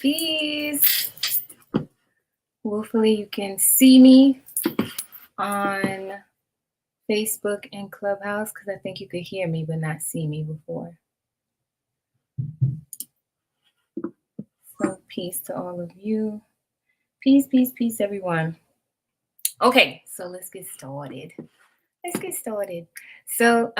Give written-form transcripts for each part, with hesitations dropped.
Peace. Hopefully you can see me on Facebook and Clubhouse because I think you could hear me but not see me before. So peace to all of you. Peace, peace, peace, everyone. Okay, so let's get started. So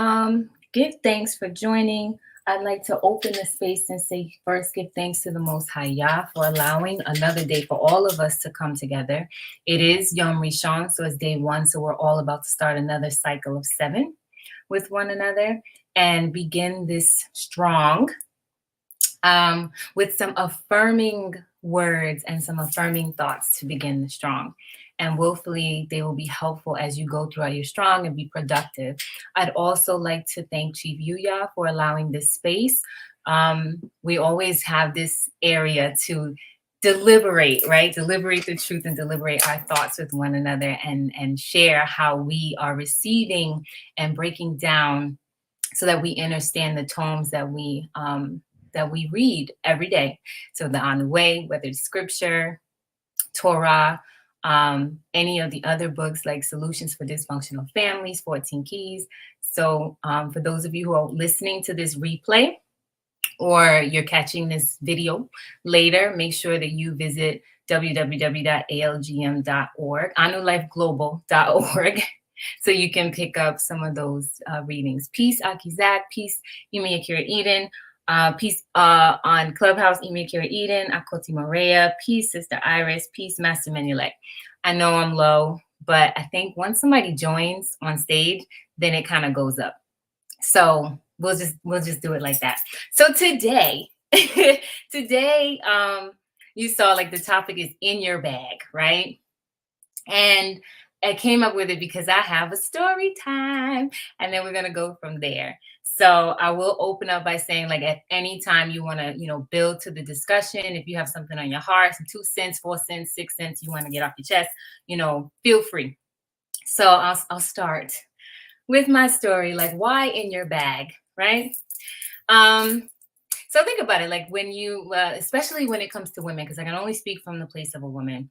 give thanks for joining. I'd like to open the space and say first, give thanks to the Most High Yah for allowing another day for all of us to come together. It is Yom Rishon, so it's day 1, so we're all about to start another cycle of 7 with one another and begin this strong with some affirming words and some affirming thoughts to begin the strong. And hopefully they will be helpful as you go throughout your strong and be productive. I'd also like to thank Chief Yuya for allowing this space. We always have this area to deliberate, right? Deliberate the truth and deliberate our thoughts with one another and share how we are receiving and breaking down so that we understand the tomes that we read every day. So the On the Way, whether it's scripture, Torah, any of the other books like Solutions for Dysfunctional Families, 14 Keys. So for those of you who are listening to this replay or you're catching this video later, make sure that you visit www.algm.org, anulifeglobal.org, so you can pick up some of those readings. Peace, Akizak. Peace, Yumi Akira Eden. Peace on Clubhouse, Emi Akira Eden, Achoti Maria. Peace, Sister Iris. Peace, Master Menulek. I know I'm low, but I think once somebody joins on stage, then it kind of goes up. So we'll just do it like that. So today, you saw like the topic is in your bag, right? And I came up with it because I have a story time, and then we're gonna go from there. So I will open up by saying, like, at any time you want to, build to the discussion. If you have something on your heart, some 2 cents, 4 cents, 6 cents, you want to get off your chest, feel free. So I'll start with my story, like why in your bag, right? So think about it, like when you, especially when it comes to women, because I can only speak from the place of a woman.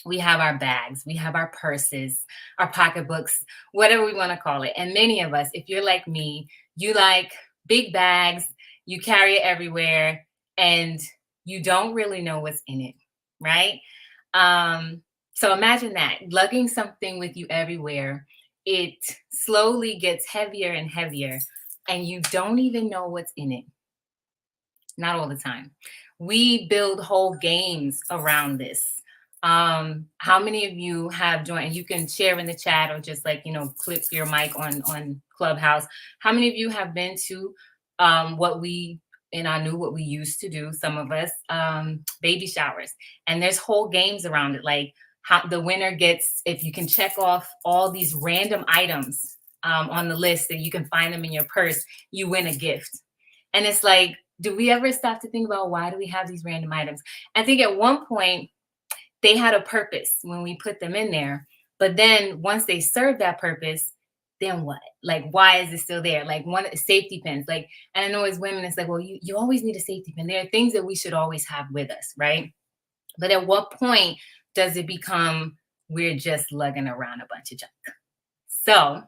We have our bags, we have our purses, our pocketbooks, whatever we want to call it. And many of us, if you're like me, you like big bags, you carry it everywhere, and you don't really know what's in it, right? So imagine that, lugging something with you everywhere. It slowly gets heavier and heavier, and you don't even know what's in it. Not all the time. We build whole games around this. How many of you have joined? And you can share in the chat or just click your mic on Clubhouse. How many of you have been to what we used to do, some of us, baby showers? And there's whole games around it, like how the winner gets, if you can check off all these random items on the list and you can find them in your purse, you win a gift. And it's like, do we ever stop to think about why do we have these random items? I think at one point, they had a purpose when we put them in there. But then once they serve that purpose, then what? Like, why is it still there? Like safety pins. Like, and I know as women, it's like, well, you always need a safety pin. There are things that we should always have with us, right? But at what point does it become we're just lugging around a bunch of junk? So,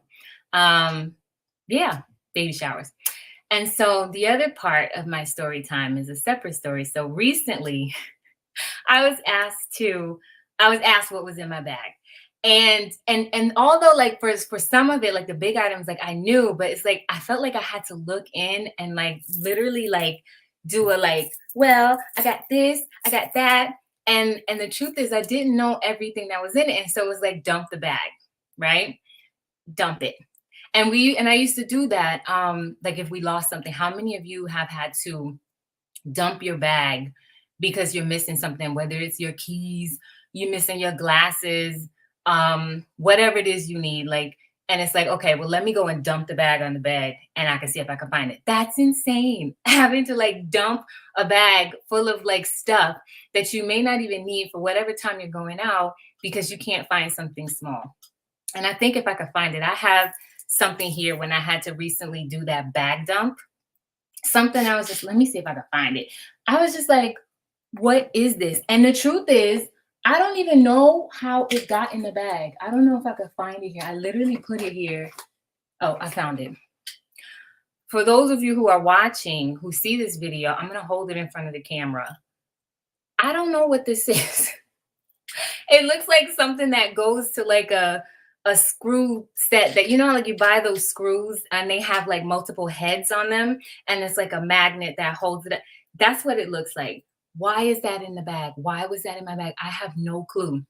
yeah, baby showers. And so the other part of my story time is a separate story. So recently, I was asked what was in my bag. And although like for some of it, like the big items, like I knew, but it's like I felt like I had to look in and like literally like do well, I got this, I got that. And the truth is I didn't know everything that was in it. And so it was like dump the bag, right? Dump it. And I used to do that. Like if we lost something, how many of you have had to dump your bag because you're missing something, whether it's your keys, you're missing your glasses, whatever it is you need, like, and it's like, okay, well, let me go and dump the bag on the bed and I can see if I can find it. That's insane. Having to like dump a bag full of like stuff that you may not even need for whatever time you're going out because you can't find something small. And I think if I could find it, I have something here when I had to recently do that bag dump. Something I was just, let me see if I can find it. I was just like, what is this? And the truth is, I don't even know how it got in the bag. I don't know if I could find it here. I literally put it here. Oh, I found it. For those of you who are watching, who see this video, I'm going to hold it in front of the camera. I don't know what this is. It looks like something that goes to like a screw set that, you know, like you buy those screws and they have like multiple heads on them and it's like a magnet that holds it up. That's what it looks like. Why is that in the bag? Why was that in my bag? I have no clue.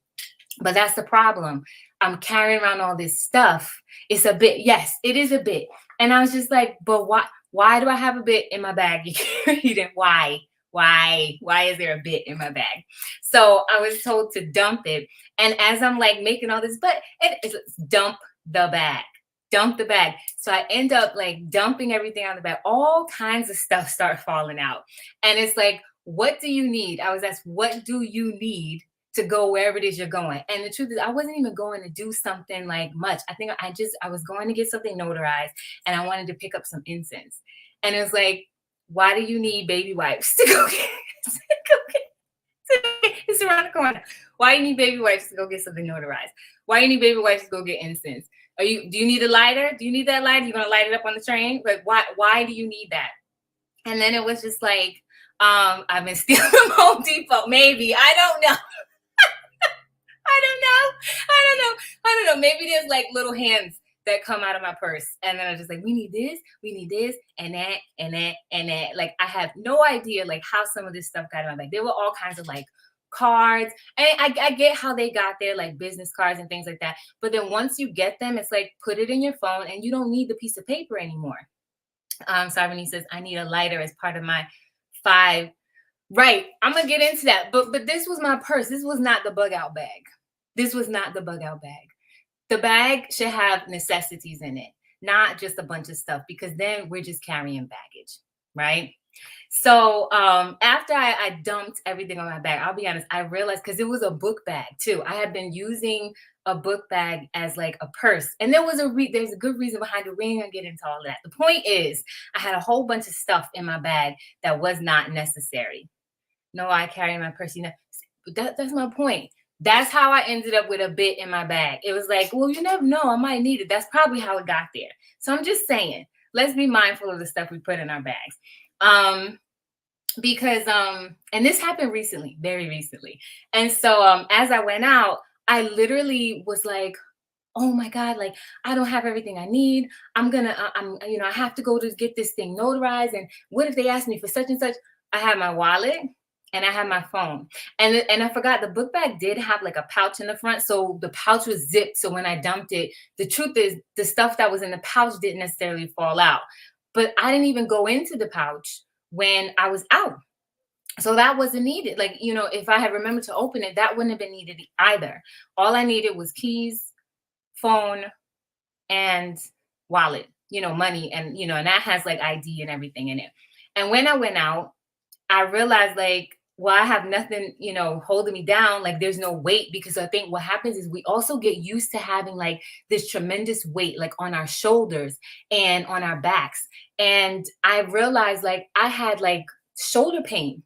But that's the problem. I'm carrying around all this stuff. It's a bit, yes, it is a bit. And I was just like, but why do I have a bit in my bag? You didn't, why? Why is there a bit in my bag? So I was told to dump it. And as I'm like making all this, but it's dump the bag. Dump the bag. So I end up like dumping everything on the bag. All kinds of stuff start falling out. And it's like, what do you need? I was asked, what do you need to go wherever it is you're going? And the truth is, I wasn't even going to do something like much. I think I was going to get something notarized and I wanted to pick up some incense. And it was like, why do you need baby wipes to go get, it's around the corner. Why do you need baby wipes to go get something notarized? Why do you need baby wipes to go get incense? Do you need a lighter? Do you need that lighter? You're gonna light it up on the train? But why do you need that? And then it was just like, I've been stealing from Home Depot, maybe. I don't know. I don't know. Maybe there's like little hands that come out of my purse. And then I'm just like, we need this, and that, and that, and that. Like, I have no idea like how some of this stuff got in my bag. There were all kinds of like cards. And I get how they got there, like business cards and things like that. But then once you get them, it's like, put it in your phone and you don't need the piece of paper anymore. Sarvani says, I need a lighter as part of my 5. Right. I'm going to get into that. But this was my purse. This was not the bug out bag. This was not the bug out bag. The bag should have necessities in it, not just a bunch of stuff, because then we're just carrying baggage, right? So after I dumped everything on my bag, I'll be honest, I realized, because it was a book bag too. I had been using a book bag as like a purse, and there's a good reason behind it. We ain't gonna get into all that. The point is, I had a whole bunch of stuff in my bag that was not necessary. No, I carry my purse. You know, that's my point. That's how I ended up with a bit in my bag. It was like, well, you never know, I might need it. That's probably how it got there. So I'm just saying, let's be mindful of the stuff we put in our bags. Because and this happened recently, very recently. And so as I went out, I literally was like, oh my God, like I don't have everything I need. I have to go to get this thing notarized. And what if they ask me for such and such? I had my wallet and I had my phone. And I forgot the book bag did have like a pouch in the front. So the pouch was zipped. So when I dumped it, the truth is the stuff that was in the pouch didn't necessarily fall out. But I didn't even go into the pouch when I was out. So that wasn't needed. Like, if I had remembered to open it, that wouldn't have been needed either. All I needed was keys, phone, and wallet, money, and and that has like ID and everything in it. And when I went out, I realized like, well, I have nothing, holding me down. Like there's no weight, because I think what happens is we also get used to having like this tremendous weight, like on our shoulders and on our backs. And I realized like I had like shoulder pain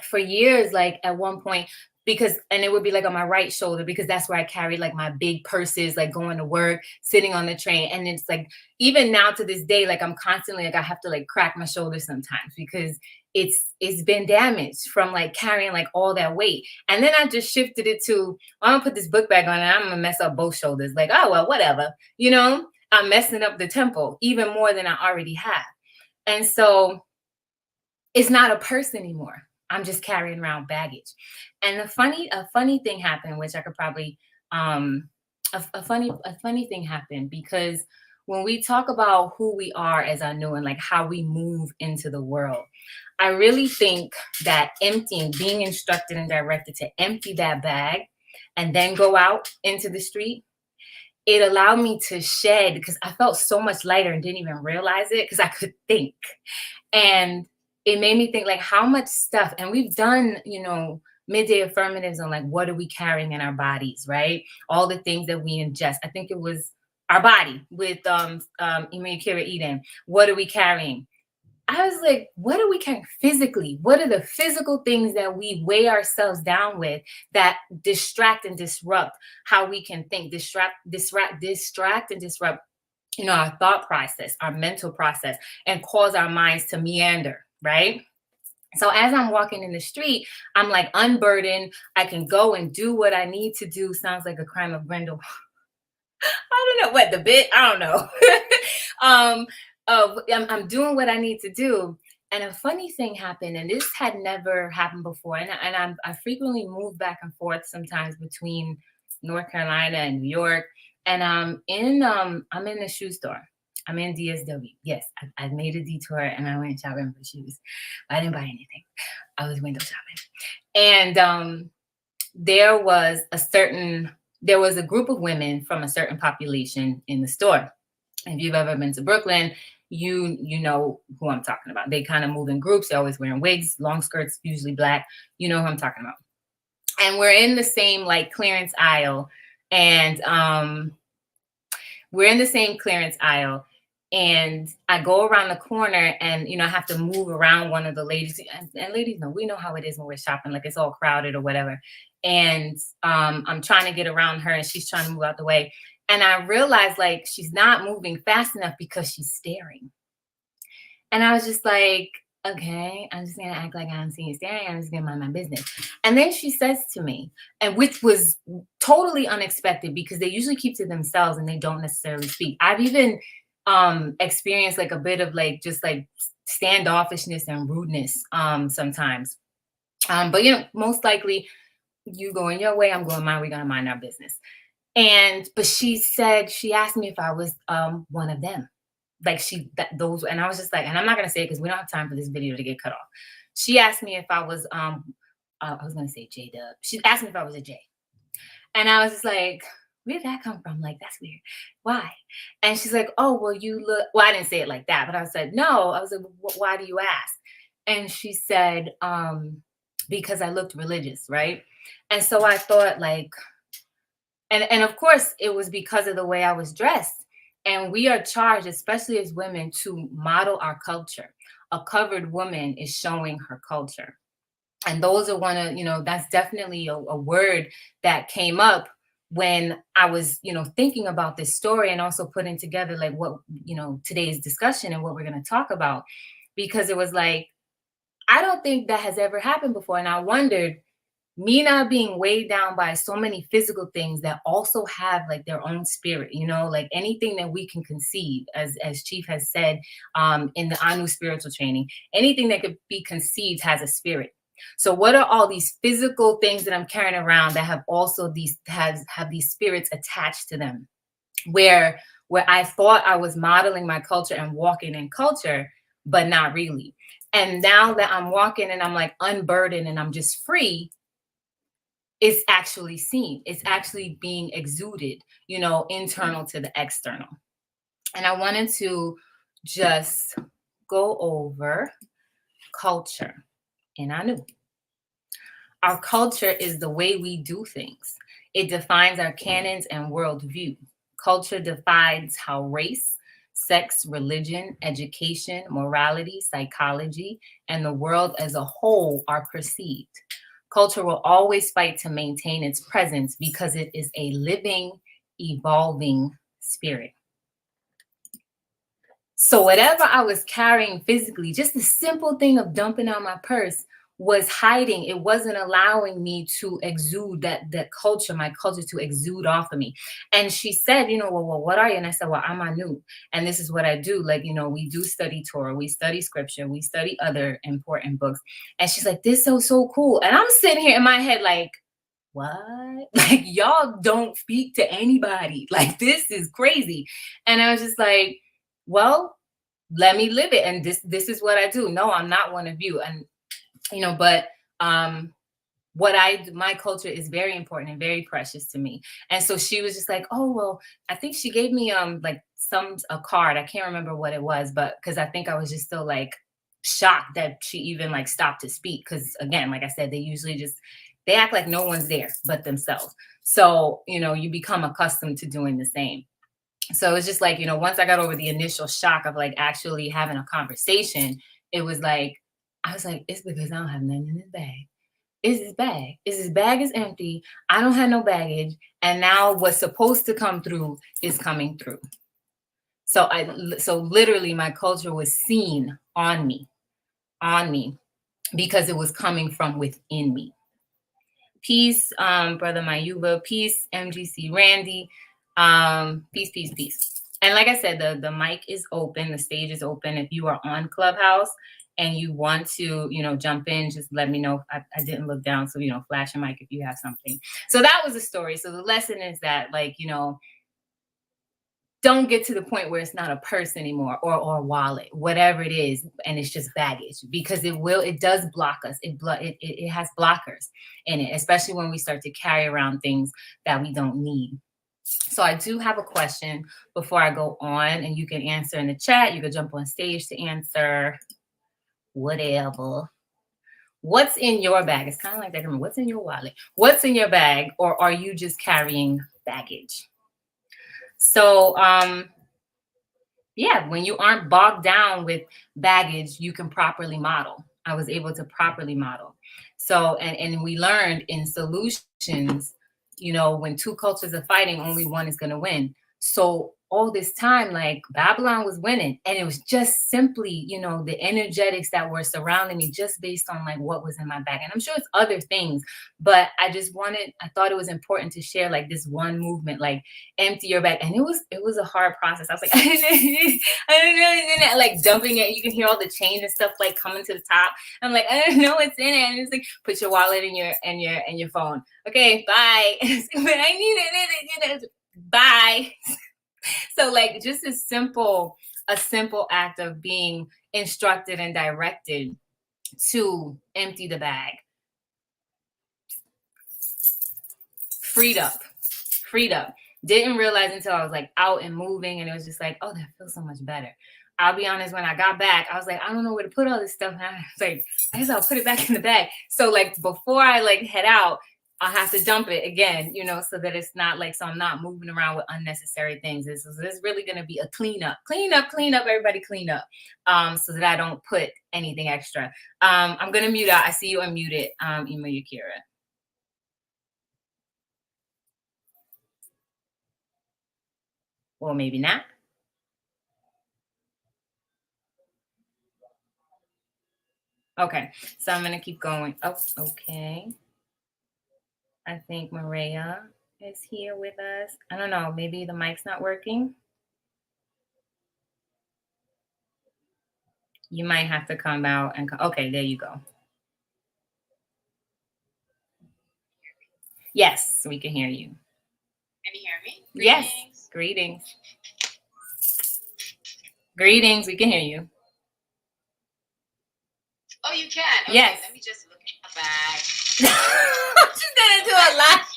for years, like at one point, and it would be like on my right shoulder, because that's where I carried like my big purses, like going to work, sitting on the train. And it's like, even now to this day, like I'm constantly like, I have to like crack my shoulder sometimes, because it's been damaged from like carrying like all that weight. And then I just shifted it to, I'm gonna put this book bag on and I'm gonna mess up both shoulders. Like, oh, well, whatever, I'm messing up the tempo even more than I already have. And so it's not a purse anymore. I'm just carrying around baggage. And a funny thing happened, which I could probably a funny thing happened, because when we talk about who we are as our new and like how we move into the world, I really think that being instructed and directed to empty that bag and then go out into the street, it allowed me to shed, because I felt so much lighter and didn't even realize it, because I could think. And it made me think like how much stuff, and we've done, midday affirmatives on like, what are we carrying in our bodies, right? All the things that we ingest. I think it was our body with Kira Eden. What are we carrying? I was like, what are we carrying physically? What are the physical things that we weigh ourselves down with that distract and disrupt how we can think, distract and disrupt, our thought process, our mental process, and cause our minds to meander, right? So as I'm walking in the street, I'm like unburdened. I can go and do what I need to do. Sounds like a crime of Grendel. I don't know what the bit. I don't know. um, I'm doing what I need to do. And a funny thing happened, and this had never happened before. I frequently move back and forth sometimes between North Carolina and New York. And I'm in the shoe store. I'm in DSW. Yes, I made a detour and I went shopping for shoes. I didn't buy anything. I was window shopping. And there was a group of women from a certain population in the store. If you've ever been to Brooklyn, you know who I'm talking about. They kind of move in groups. They're always wearing wigs, long skirts, usually black. You know who I'm talking about. And we're in the same like clearance aisle, and we're in the same clearance aisle. And I go around the corner, and I have to move around one of the ladies. And ladies know, we know how it is when we're shopping, like it's all crowded or whatever. And I'm trying to get around her, and she's trying to move out the way. And I realized like she's not moving fast enough because she's staring. And I was just like, okay, I'm just gonna act like I don't see you staring. I'm just gonna mind my business. And then she says to me, and which was totally unexpected because they usually keep to themselves and they don't necessarily speak. I've even experienced like a bit of like just like standoffishness and rudeness sometimes. But most likely you going your way, I'm going mine, we're gonna mind our business. But she asked me if I was one of them. Like those, and I was just like, and I'm not gonna say it because we don't have time for this video to get cut off. She asked me if I was I was gonna say J Dub. She asked me if I was a J. And I was just like, where did that come from? Like, that's weird. Why? And she's like, oh, well, you look, well, I didn't say it like that, but I said, no. I was like, why do you ask? And she said, because I looked religious, right? And so I thought like, and of course it was because of the way I was dressed. And we are charged, especially as women, to model our culture. A covered woman is showing her culture. And those are that's definitely a word that came up when I was, thinking about this story and also putting together like what, today's discussion and what we're going to talk about. Because it was like, I don't think that has ever happened before. And I wondered, me not being weighed down by so many physical things that also have like their own spirit, like anything that we can conceive, as Chief has said in the Anu spiritual training, anything that could be conceived has a spirit. So what are all these physical things that I'm carrying around that have also have these spirits attached to them, where I thought I was modeling my culture and walking in culture, but not really. And now that I'm walking and I'm like unburdened and I'm just free, it's actually seen. It's actually being exuded, internal to the external. And I wanted to just go over culture in Anu. Our culture is the way we do things. It defines our canons and worldview. Culture defines how race, sex, religion, education, morality, psychology, and the world as a whole are perceived. Culture will always fight to maintain its presence because it is a living, evolving spirit. So whatever I was carrying physically, just the simple thing of dumping out my purse was hiding. It wasn't allowing me to exude that culture, my culture to exude off of me. And she said, well, what are you? And I said, well, I'm Anu. And this is what I do. Like, we do study Torah, we study scripture, we study other important books. And she's like, this is so cool. And I'm sitting here in my head like, what? Like, y'all don't speak to anybody. Like, this is crazy. And I was just like, well, let me live it. And this is what I do. No, I'm not one of you. And but my culture is very important and very precious to me. And so she was just like, oh, well, I think she gave me like a card. I can't remember what it was, but because I think I was just still like shocked that she even like stopped to speak. Because again, like I said, they act like no one's there but themselves. So, you become accustomed to doing the same. So it's just like, once I got over the initial shock of like actually having a conversation, It was like, I was like, it's because I don't have nothing in this bag. Is this bag? Is this bag is empty? I don't have no baggage, and now what's supposed to come through is coming through. So literally my culture was seen on me, because it was coming from within me. Peace, brother Mayuba. Peace, MGC Randy. Peace, peace, peace. And like I said, the mic is open, the stage is open. If you are on Clubhouse and you want to, jump in, just let me know. I didn't look down, so flash a mic if you have something. So that was the story. So the lesson is that, like, don't get to the point where it's not a purse anymore, or a wallet, whatever it is, and it's just baggage, because it does block us. It has blockers in it, especially when we start to carry around things that we don't need. So I do have a question before I go on, and you can answer in the chat. You can jump on stage to answer, whatever. What's in your bag? It's kind of like that. What's in your wallet? What's in your bag? Or are you just carrying baggage? So, yeah, when you aren't bogged down with baggage, you can properly model. I was able to properly model. So, and we learned in solutions, when two cultures are fighting, only one is going to win. So all this time, like, Babylon was winning, and it was just simply, the energetics that were surrounding me, just based on like what was in my bag. And I'm sure it's other things, but I thought it was important to share like this one movement, like empty your bag. And it was a hard process. I was like, I don't know, like dumping it. You can hear all the change and stuff like coming to the top. I'm like, I don't know what's in it. And it's like, put your wallet in your phone. Okay, bye. But I need it. Bye. So like, just a simple act of being instructed and directed to empty the bag. Freed up. Didn't realize until I was like out and moving, and it was just like, oh, that feels so much better. I'll be honest, when I got back, I was like, I don't know where to put all this stuff. And I was like, I guess I'll put it back in the bag. So like, before I like head out, I'll have to dump it again, so that it's not like, so I'm not moving around with unnecessary things. This is really going to be a clean up, everybody clean up, so that I don't put anything extra. I'm going to mute out. I see you unmuted, Ima Yakira. Or maybe not. Okay, so I'm going to keep going. Oh, okay. I think Maria is here with us. I don't know. Maybe the mic's not working. You might have to come out and okay, there you go. Yes, we can hear you. Can you hear me? Greetings. Yes. Greetings. We can hear you. Oh, you can? Okay, yes. Let me just look at my bag. She's gonna do a lie.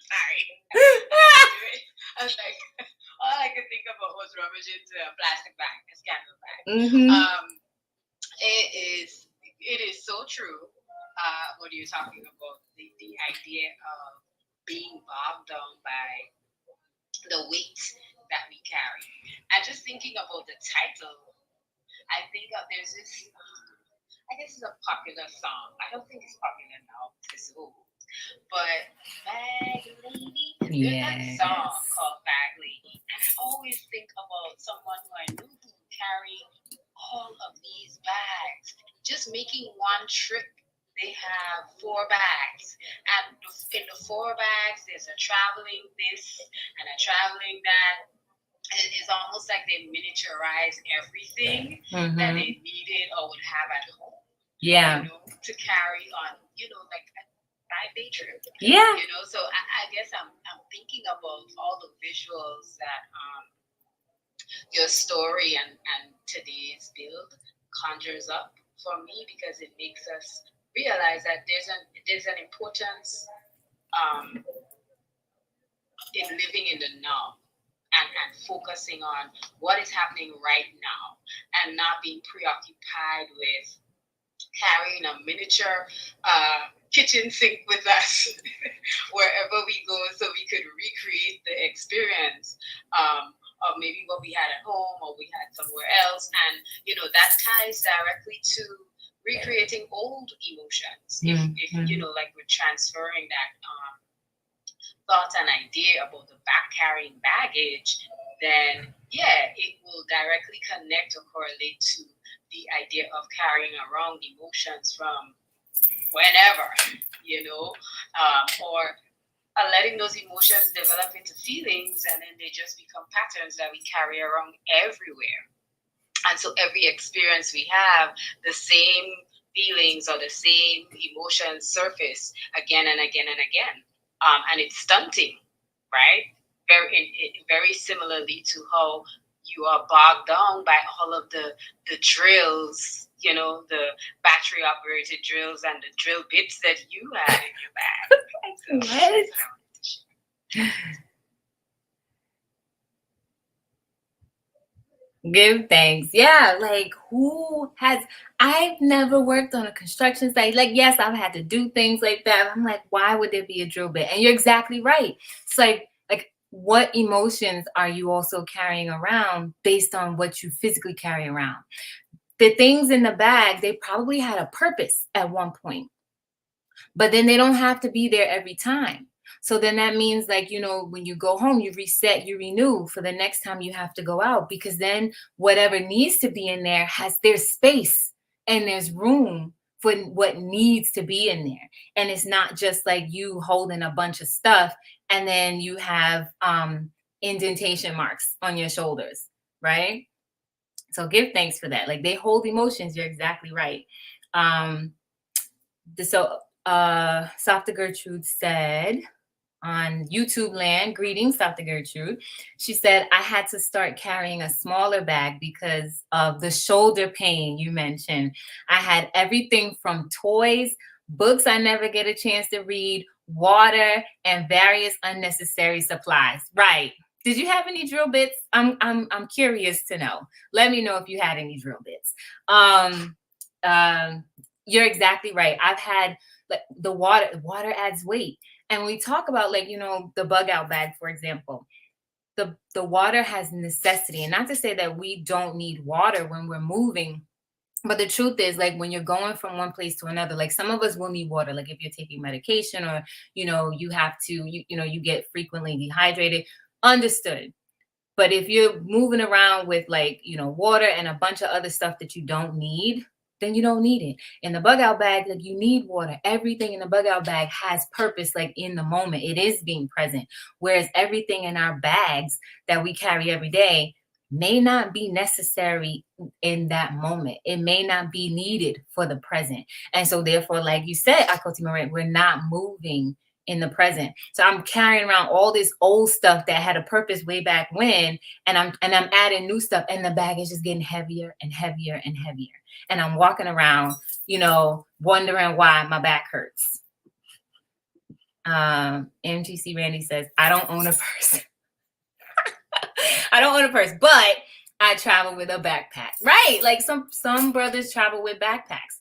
Sorry. I was like, all I could think about was rummaging into a plastic bag, a scandal bag. Mm-hmm. It is so true. What you're talking about, the idea of being bogged down by the weight that we carry. And just thinking about the title, I think there's this, I guess it's a popular song. I don't think it's popular now because it's old. But Bag Lady, there's that song called Bag Lady. And I always think about someone who I knew who would carry all of these bags. Just making one trip, they have 4 bags. And in the 4 bags, there's a traveling this and a traveling that. And it's almost like they miniaturize everything that they needed or would have at home. Yeah. To carry on, like a 5-day trip. Yeah. So I guess I'm thinking about all the visuals that your story and today's build conjures up for me, because it makes us realize that there's an importance in living in the now. And focusing on what is happening right now, and not being preoccupied with carrying a miniature kitchen sink with us wherever we go, so we could recreate the experience of maybe what we had at home or we had somewhere else. And, that ties directly to recreating old emotions. If like we're transferring that thought and idea about the carrying baggage, then yeah, it will directly connect or correlate to the idea of carrying around emotions from whenever, or letting those emotions develop into feelings, and then they just become patterns that we carry around everywhere. And so every experience we have, the same feelings or the same emotions surface again and again and again. And it's stunting, right? Very similarly to how you are bogged down by all of the drills, the battery operated drills and the drill bits that you had in your bag. Give thanks. Yeah, like I've never worked on a construction site. Like, yes, I've had to do things like that. I'm like, why would there be a drill bit? And you're exactly right. It's like what emotions are you also carrying around based on what you physically carry around? The things in the bag, they probably had a purpose at one point, but then they don't have to be there every time. So then that means when you go home, you reset, you renew for the next time you have to go out, because then whatever needs to be in there there's space and there's room for what needs to be in there. And it's not just like you holding a bunch of stuff and then you have indentation marks on your shoulders, right? So give thanks for that. Like, they hold emotions. You're exactly right. Softa Gertrude said on YouTube land, greetings, Dr. Gertrude. She said, I had to start carrying a smaller bag because of the shoulder pain you mentioned. I had everything from toys, books I never get a chance to read, water, and various unnecessary supplies. Right. Did you have any drill bits? I'm curious to know. Let me know if you had any drill bits. You're exactly right. I've had the water adds weight. And we talk about the bug out bag, for example. The water has necessity. And not to say that we don't need water when we're moving, but the truth is, when you're going from one place to another, some of us will need water, like if you're taking medication or, you have to, you get frequently dehydrated. Understood. But if you're moving around with water and a bunch of other stuff that you don't need, then you don't need it. In the bug out bag, you need water. Everything in the bug out bag has purpose, in the moment. It is being present. Whereas everything in our bags that we carry every day may not be necessary in that moment. It may not be needed for the present. And so therefore, like you said, Achoti Moret, we're not moving in the present. So I'm carrying around all this old stuff that had a purpose way back when, and I'm adding new stuff, and the bag is just getting heavier and heavier and heavier. And I'm walking around, wondering why my back hurts. MGC Randy says, I don't own a purse. I don't own a purse, but I travel with a backpack. Right. Some brothers travel with backpacks.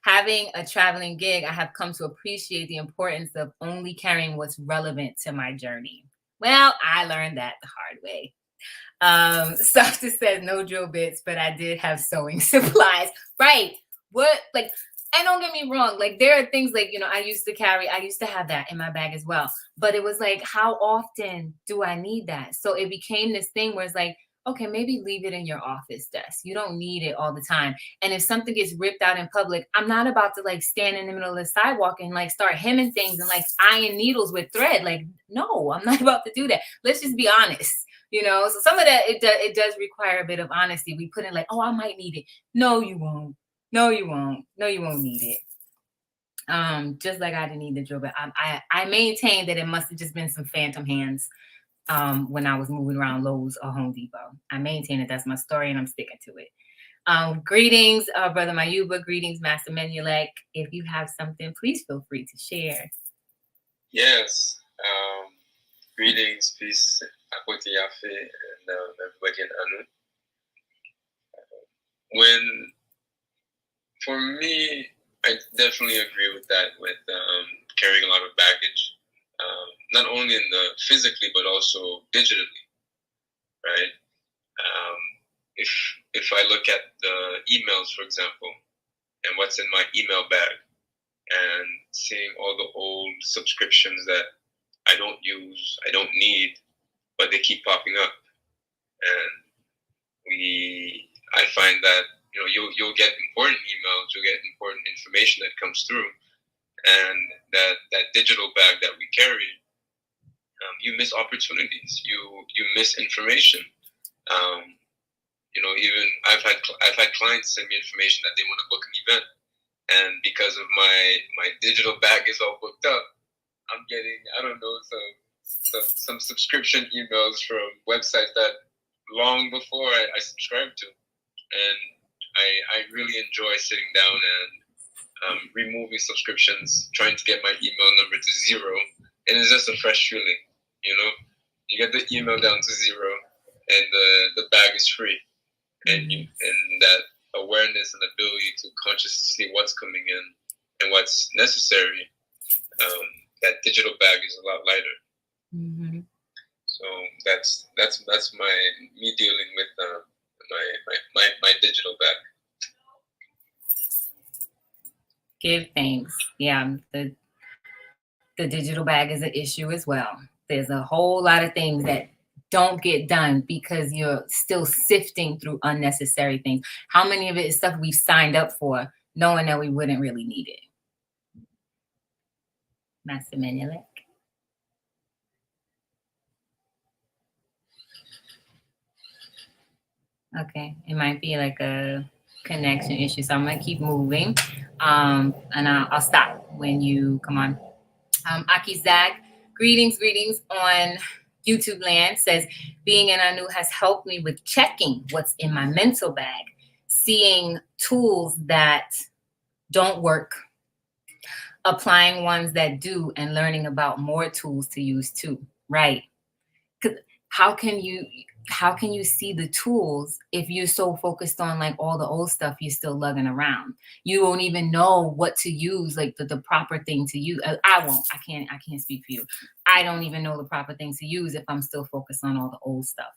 Having a traveling gig, I have come to appreciate the importance of only carrying what's relevant to my journey. Well, I learned that the hard way. Softa says no drill bits, but I did have sewing supplies. Right. What, and don't get me wrong, there are things I used to have that in my bag as well. But it was how often do I need that? So it became this thing where it's okay, maybe leave it in your office desk. You don't need it all the time. And if something gets ripped out in public, I'm not about to stand in the middle of the sidewalk and start hemming things and iron needles with thread. No, I'm not about to do that. Let's just be honest. So some of that, it does require a bit of honesty. We put in oh, I might need it. No, you won't. No, you won't. No, you won't need it. Just like I didn't need the drill, but I maintain that it must have just been some phantom hands when I was moving around Lowe's or Home Depot. I maintain that that's my story, and I'm sticking to it. Greetings, Brother Mayuba. Greetings, Master Menulek. If you have something, please feel free to share. Yes. Greetings, peace, Achoti, Yaffe, and everybody in Anu. For me, I definitely agree with that, with carrying a lot of baggage, not only in the physically, but also digitally. right? If I look at the emails, for example, and what's in my email bag, and seeing all the old subscriptions that I don't use, I don't need, but they keep popping up, and I find that you'll get important emails, you'll get important information that comes through, and that digital bag that we carry, you miss opportunities, you miss information. Even I've had clients send me information that they want to book an event, and because of my digital bag is all booked up, I'm getting, I don't know, some subscription emails from websites that long before I subscribed to, and I really enjoy sitting down and removing subscriptions, trying to get my email number to 0, and it's just a fresh feeling. You get the email down to 0, and the bag is free, and that awareness and ability to consciously see what's coming in and what's necessary. That digital bag is a lot lighter. Mm-hmm. So that's me dealing with my digital bag. Give thanks. Yeah, the digital bag is an issue as well. There's a whole lot of things that don't get done because you're still sifting through unnecessary things. How many of it is stuff we signed up for knowing that we wouldn't really need it? Master Menelik. Okay, it might be like a connection issue, so I'm gonna keep moving, and I'll stop when you come on. Aki Zag, greetings on YouTube land, says being in Anu has helped me with checking what's in my mental bag, seeing tools that don't work, applying ones that do, and learning about more tools to use too. Right? Because how can you see the tools if you're so focused on like all the old stuff you're still lugging around? You won't even know what to use, like the proper thing to use. I can't speak for you. I don't even know the proper thing to use if I'm still focused on all the old stuff.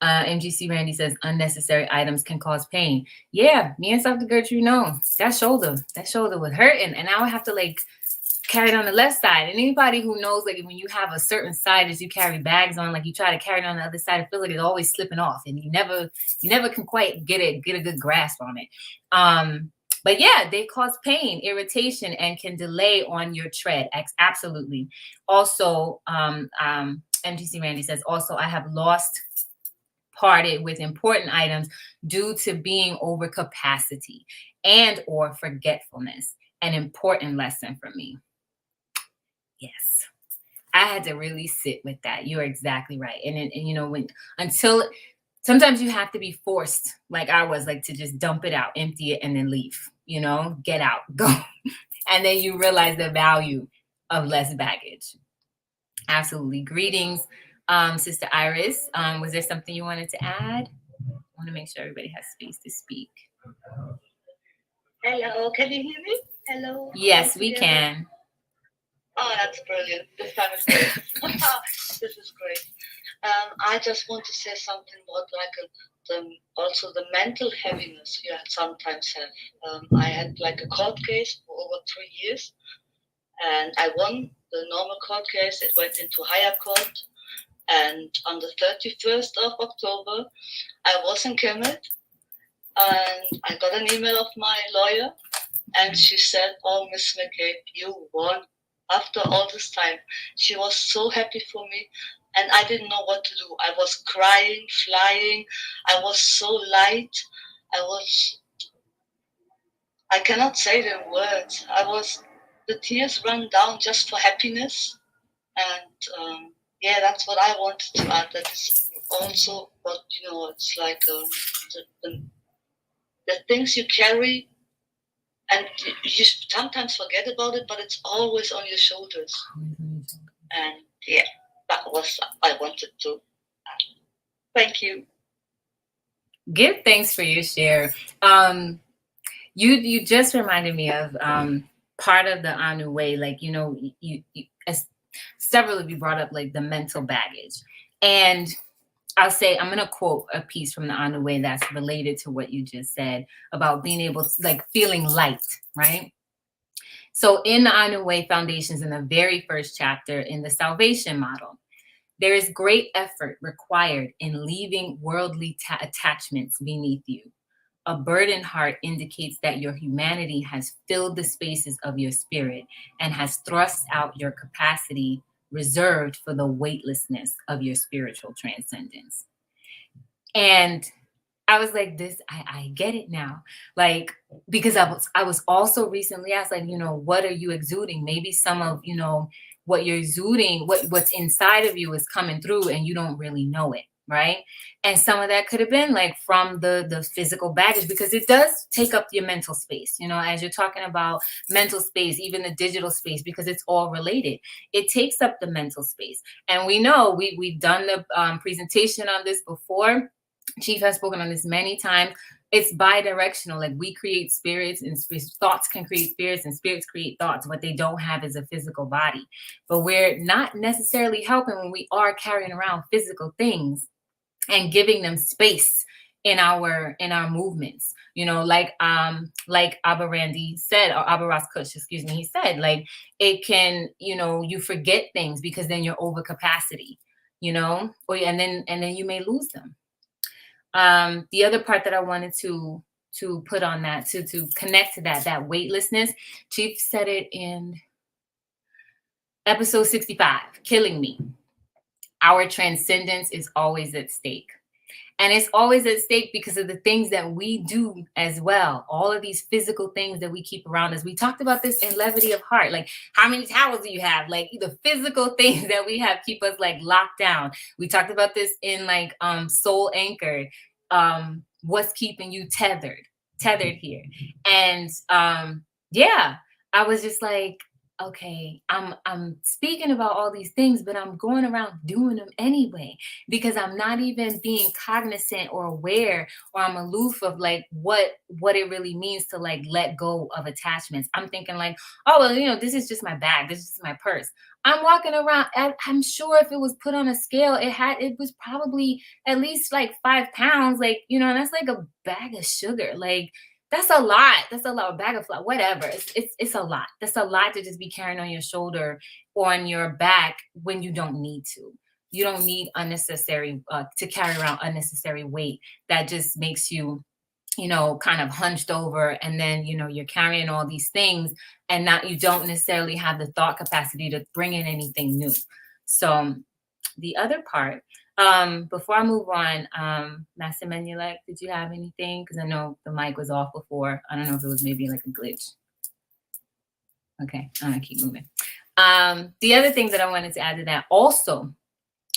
MGC Randy says unnecessary items can cause pain. Yeah, me and Dr. Gertrude know that shoulder was hurting, and I would have to like carry it on the left side. And anybody who knows, like when you have a certain side as you carry bags on, like you try to carry it on the other side, I feel like it's always slipping off, and you never can quite get a good grasp on it. But yeah, they cause pain, irritation, and can delay on your tread. Absolutely. Also, MTC Randy says, also, I have parted with important items due to being over capacity and or forgetfulness. An important lesson for me. Yes, I had to really sit with that. You're exactly right. And sometimes you have to be forced, like I was, like to just dump it out, empty it, and then leave, get out, go. And then you realize the value of less baggage. Absolutely. Greetings, Sister Iris. Was there something you wanted to add? I want to make sure everybody has space to speak. Hello, can you hear me? Hello. Yes, we can. Oh, that's brilliant. This time is great. This is great. I just want to say something about also the mental heaviness you sometimes have. I had like a court case for over 3 years, and I won the normal court case. It went into higher court, and on the 31st of October, I was in Kemet, and I got an email of my lawyer, and she said, "Oh, Miss McCabe, you won." After all this time, she was so happy for me, and I didn't know what to do. I was crying, flying. I was so light. I cannot say the words. The tears run down just for happiness. And that's what I wanted to add. That is also what, it's like the things you carry, and you sometimes forget about it, but it's always on your shoulders. And yeah, that was I wanted to. Thank you. Give thanks for your share. You just reminded me of part of the Anu way. Like, you as several of you brought up like the mental baggage. And I'll say, I'm going to quote a piece from the On the Way that's related to what you just said about being able to, like, feeling light, right? So in the On the Way Foundations, in the very first chapter, in the salvation model, there is great effort required in leaving worldly attachments beneath you. A burdened heart indicates that your humanity has filled the spaces of your spirit and has thrust out your capacity reserved for the weightlessness of your spiritual transcendence. And I was like, I get it now. Like, because I was also recently asked, like, what are you exuding? Maybe some of, what you're exuding, what's inside of you is coming through and you don't really know it. Right. And some of that could have been like from the physical baggage, because it does take up your mental space, as you're talking about mental space, even the digital space, because it's all related. It takes up the mental space. And we know we've done the presentation on this before. Chief has spoken on this many times. It's bi-directional. Like, we create spirits, and thoughts can create spirits, and spirits create thoughts. What they don't have is a physical body. But we're not necessarily helping when we are carrying around physical things and giving them space in our movements. Like Abba Randy said, or Abba Ross Kush, excuse me, he said, like, it can, you forget things because then you're over capacity, and then you may lose them. The other part that I wanted to put on that, to connect to that weightlessness, Chief said it in episode 65, Killing Me. Our transcendence is always at stake. And it's always at stake because of the things that we do as well. All of these physical things that we keep around us. We talked about this in Levity of Heart. Like, how many towels do you have? Like, the physical things that we have keep us like locked down. We talked about this in like Soul Anchored. What's keeping you tethered here? And yeah, I was just like, okay, I'm speaking about all these things, but I'm going around doing them anyway, because I'm not even being cognizant or aware, or I'm aloof of like what it really means to like let go of attachments. I'm thinking like, oh, well, this is just my bag. This is just my purse. I'm walking around. I'm sure if it was put on a scale, it was probably at least like 5 pounds. Like, and that's like a bag of sugar. Like, that's a lot. That's a lot. A bag of flour, whatever. It's a lot. That's a lot to just be carrying on your shoulder or on your back when you don't need to. You don't need unnecessary to carry around unnecessary weight that just makes you, kind of hunched over, and then you're carrying all these things, and you don't necessarily have the thought capacity to bring in anything new. So the other part. Before I move on, Master Menulek, did you have anything? Because I know the mic was off before. I don't know if it was maybe like a glitch. Okay, I'm gonna keep moving. The other thing that I wanted to add to that, also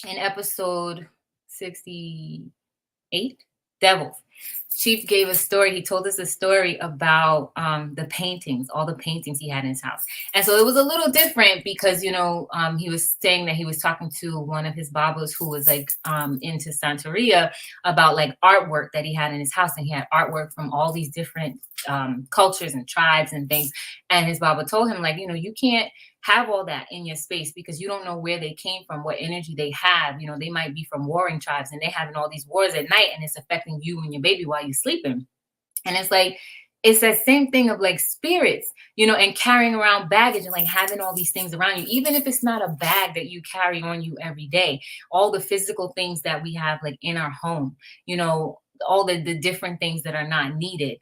in episode 68, Devils, Chief gave a story. He told us a story about the paintings, all the paintings he had in his house. And so it was a little different because, he was saying that he was talking to one of his babas who was like into Santeria about like artwork that he had in his house. And he had artwork from all these different cultures and tribes and things. And his baba told him, like, you can't have all that in your space because you don't know where they came from, what energy they have. They might be from warring tribes and they having all these wars at night, and it's affecting you and your baby while you're sleeping. And it's like, it's that same thing of like spirits, and carrying around baggage and like having all these things around you, even if it's not a bag that you carry on you every day, all the physical things that we have like in our home, all the different things that are not needed.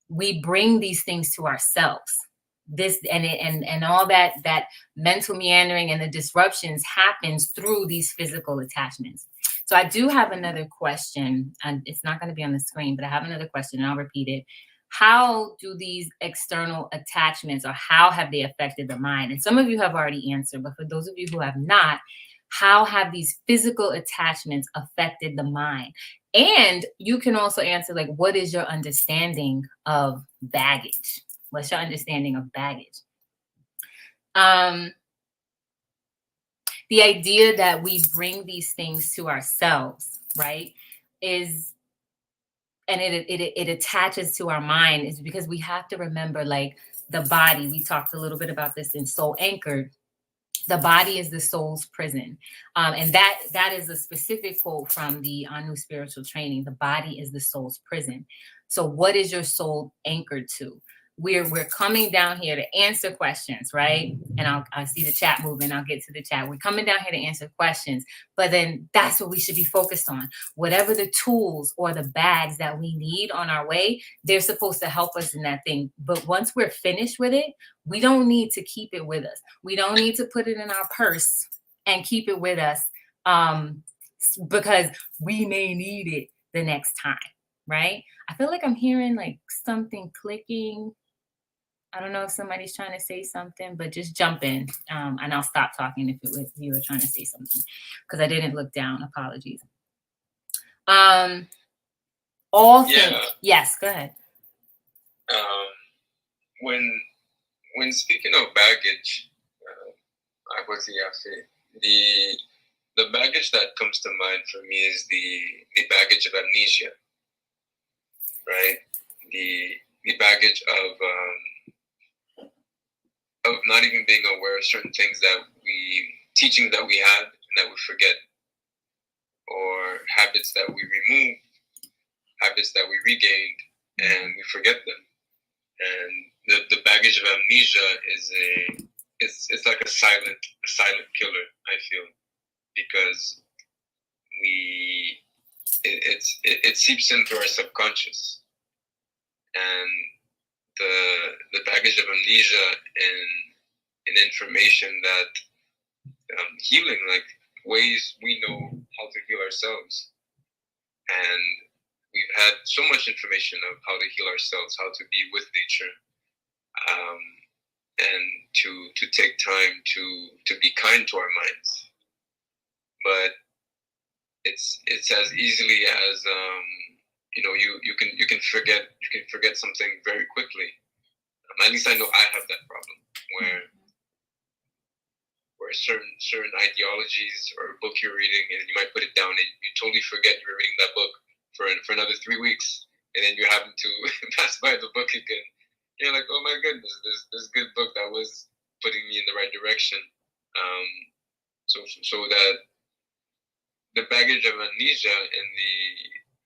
We bring these things to ourselves. This and all that mental meandering and the disruptions happens through these physical attachments. So I do have another question, and it's not going to be on the screen, but I have another question and I'll repeat it. How do these external attachments, or how have they affected the mind? And some of you have already answered, but for those of you who have not, how have these physical attachments affected the mind? And you can also answer, like, what is your understanding of baggage? What's your understanding of baggage? The idea that we bring these things to ourselves, right, and it attaches to our mind, is because we have to remember, like, the body. We talked a little bit about this in Soul Anchored. The body is the soul's prison. And that is a specific quote from the Anu spiritual training. The body is the soul's prison. So what is your soul anchored to? We're coming down here to answer questions, right? And I see the chat moving. I'll get to the chat. We're coming down here to answer questions, but then that's what we should be focused on. Whatever the tools or the bags that we need on our way, they're supposed to help us in that thing. But once we're finished with it, we don't need to keep it with us. We don't need to put it in our purse and keep it with us because we may need it the next time, right? I feel like I'm hearing like something clicking. I don't know if somebody's trying to say something, but just jump in and I'll stop talking if you were trying to say something because I didn't look down. Apologies. Yes, go ahead. When speaking of baggage, achoti, Yaffe, the baggage that comes to mind for me is the baggage of amnesia, right? The baggage of not even being aware of certain things teachings that we had and that we forget, or habits that we remove, habits that we regained, and we forget them. And the baggage of amnesia it's like a silent killer, I feel, because it seeps into our subconscious, and the baggage of amnesia and information that healing, like ways we know how to heal ourselves, and we've had so much information of how to heal ourselves, how to be with nature, and to take time to be kind to our minds. But it's as easily as you can forget something very quickly. At least I know I have that problem where certain ideologies or a book you're reading, and you might put it down and you totally forget you were reading that book for another 3 weeks, and then you happen to pass by the book again. You're like, oh my goodness, this good book that was putting me in the right direction. So that the baggage of amnesia and the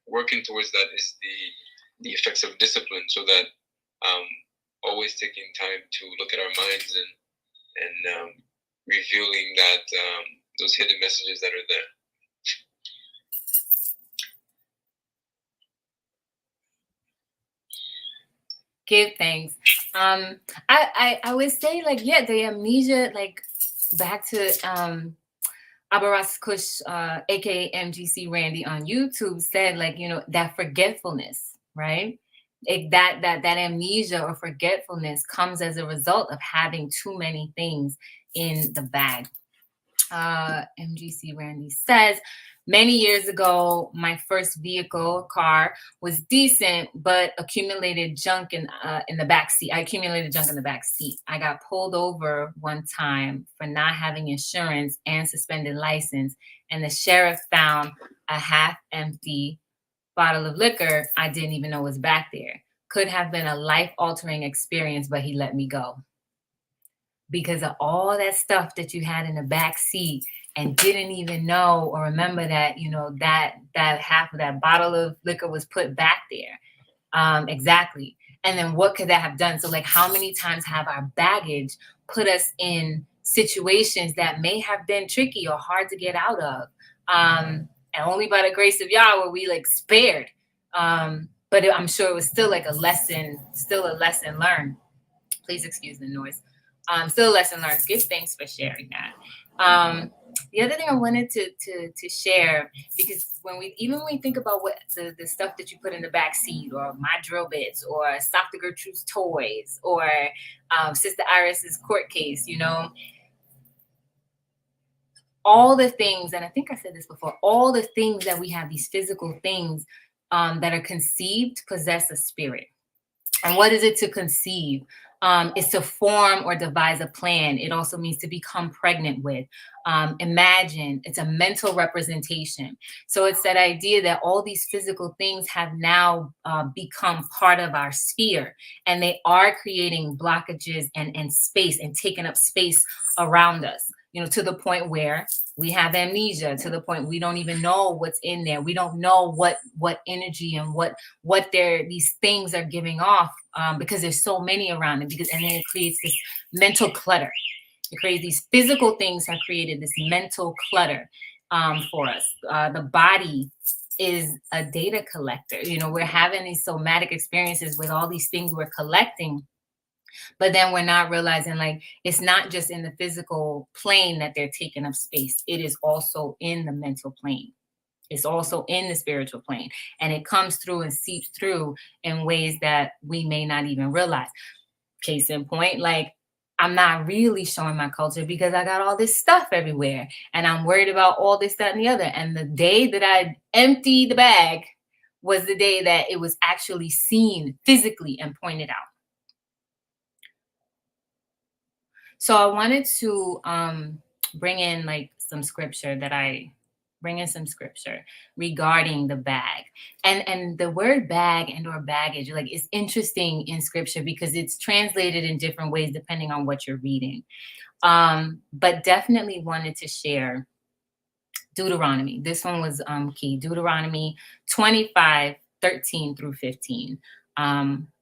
working towards that is the effects of discipline, so that always taking time to look at our minds and revealing that those hidden messages that are there. Give thanks. I would say like, yeah, the amnesia, like back to Abaras Kush, aka MGC Randy on YouTube, said like, that forgetfulness, right? That amnesia or forgetfulness comes as a result of having too many things in the bag. MGC Randy says, many years ago, my first vehicle, car, was decent, but accumulated junk in the back seat. I accumulated junk in the back seat. I got pulled over one time for not having insurance and suspended license, and the sheriff found a half-empty bottle of liquor I didn't even know was back there. Could have been a life-altering experience, but he let me go. Because of all that stuff that you had in the back seat and didn't even know or remember that, that half of that bottle of liquor was put back there. Exactly. And then what could that have done? So like, how many times have our baggage put us in situations that may have been tricky or hard to get out of? And only by the grace of Yah were we like spared. But I'm sure it was still like a lesson learned. Please excuse the noise. Still a lesson learned. Give thanks for sharing that. The other thing I wanted to share, because when we think about what the stuff that you put in the back seat, or my drill bits, or Dr. Gertrude's toys, or Sister Iris's court case, all the things, and I think I said this before, all the things that we have, these physical things that are conceived, possess a spirit. And what is it to conceive? Is to form or devise a plan. It also means to become pregnant with. Imagine. It's a mental representation. So it's that idea that all these physical things have now become part of our sphere, and they are creating blockages and space and taking up space around us. to the point where we have amnesia, to the point we don't even know what's in there. We don't know what energy and what these things are giving off, because there's so many around it, and then it creates this mental clutter. It creates these physical things have created this mental clutter for us. The body is a data collector. We're having these somatic experiences with all these things we're collecting, but then we're not realizing, like, it's not just in the physical plane that they're taking up space. It is also in the mental plane. It's also in the spiritual plane. And it comes through and seeps through in ways that we may not even realize. Case in point, like, I'm not really showing my culture because I got all this stuff everywhere. And I'm worried about all this, that, and the other. And the day that I emptied the bag was the day that it was actually seen physically and pointed out. So I wanted to bring in some scripture regarding the bag, and the word bag and or baggage, like, is interesting in scripture because it's translated in different ways depending on what you're reading. But definitely wanted to share Deuteronomy. This one was key. Deuteronomy 25:13-15.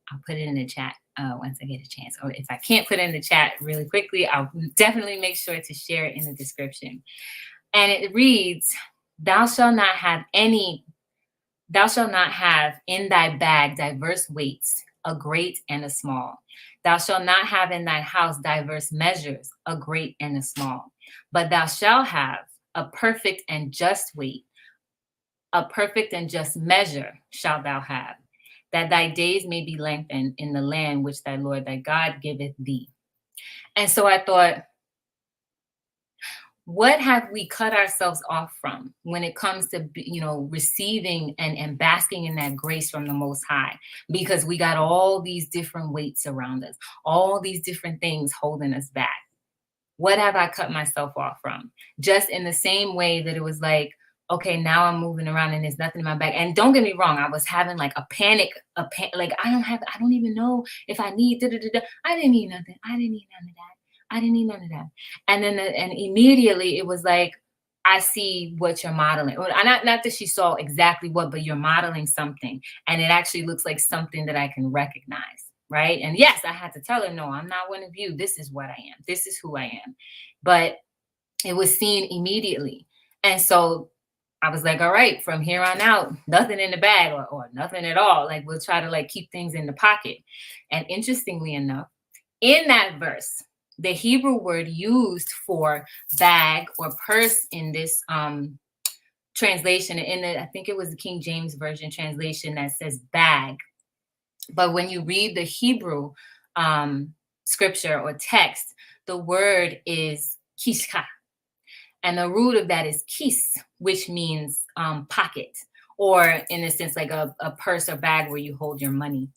I'll put it in the chat once I get a chance. Or if I can't put it in the chat really quickly, I'll definitely make sure to share it in the description. And it reads, thou shalt not have in thy bag diverse weights, a great and a small. Thou shalt not have in thy house diverse measures, a great and a small. But thou shalt have a perfect and just weight, a perfect and just measure shalt thou have, that thy days may be lengthened in the land which thy Lord thy God giveth thee. And so I thought, what have we cut ourselves off from when it comes to, receiving and basking in that grace from the Most High? Because we got all these different weights around us, all these different things holding us back. What have I cut myself off from? Just in the same way that it was like, okay, now I'm moving around and there's nothing in my bag. And don't get me wrong, I was having like a panic, like, I don't even know if I need, I didn't need nothing. I didn't need none of that. I didn't need none of that. And then, and immediately it was like, I see what you're modeling. Not that she saw exactly what, but you're modeling something. And it actually looks like something that I can recognize, right? And yes, I had to tell her, no, I'm not one of you. This is what I am. This is who I am. But it was seen immediately. And so I was like, all right, from here on out, nothing in the bag or nothing at all. Like, we'll try to keep things in the pocket. And interestingly enough, in that verse, the Hebrew word used for bag or purse in this translation, I think it was the King James Version translation that says bag. But when you read the Hebrew scripture or text, the word is kishka. And the root of that is kis, which means pocket, or in a sense, like a purse or bag where you hold your money.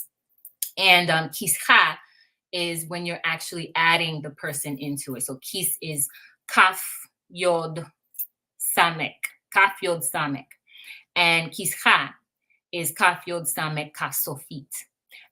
And kischa is when you're actually adding the person into it. So kis is kaf yod samek, and kischa is kaf yod samek kaf sofit.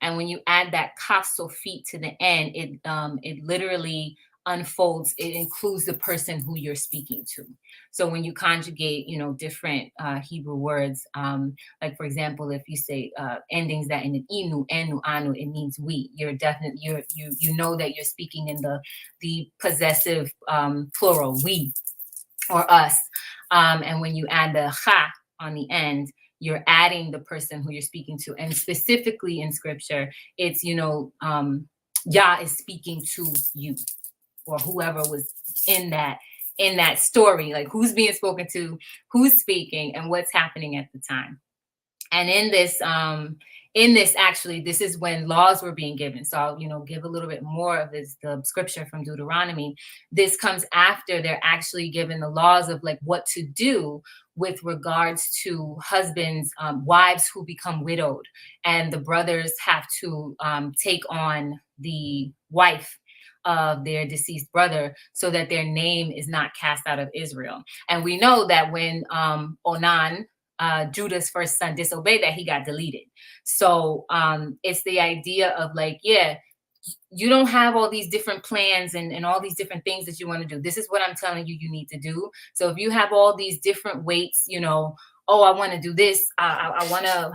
And when you add that kaf sofit to the end, it literally unfolds. It includes the person who you're speaking to. So when you conjugate, different Hebrew words, like, for example, if you say endings that in an inu, enu, anu, it means we. You're definitely, you know that you're speaking in the possessive plural, we or us. And when you add the cha on the end, you're adding the person who you're speaking to. And specifically in scripture, it's, Yah is speaking to you, or whoever was in that story, like who's being spoken to, who's speaking, and what's happening at the time. And in this actually, this is when laws were being given. So I'll, give a little bit more of the scripture from Deuteronomy. This comes after they're actually given the laws of like what to do with regards to husbands, wives who become widowed, and the brothers have to take on the wife of their deceased brother so that their name is not cast out of Israel. And we know that when Onan, Judah's first son, disobeyed, that he got deleted. So it's the idea of like, yeah, you don't have all these different plans and all these different things that you want to do. This is what I'm telling you you need to do. So if you have all these different weights, you know, oh, I want to do this. I want to,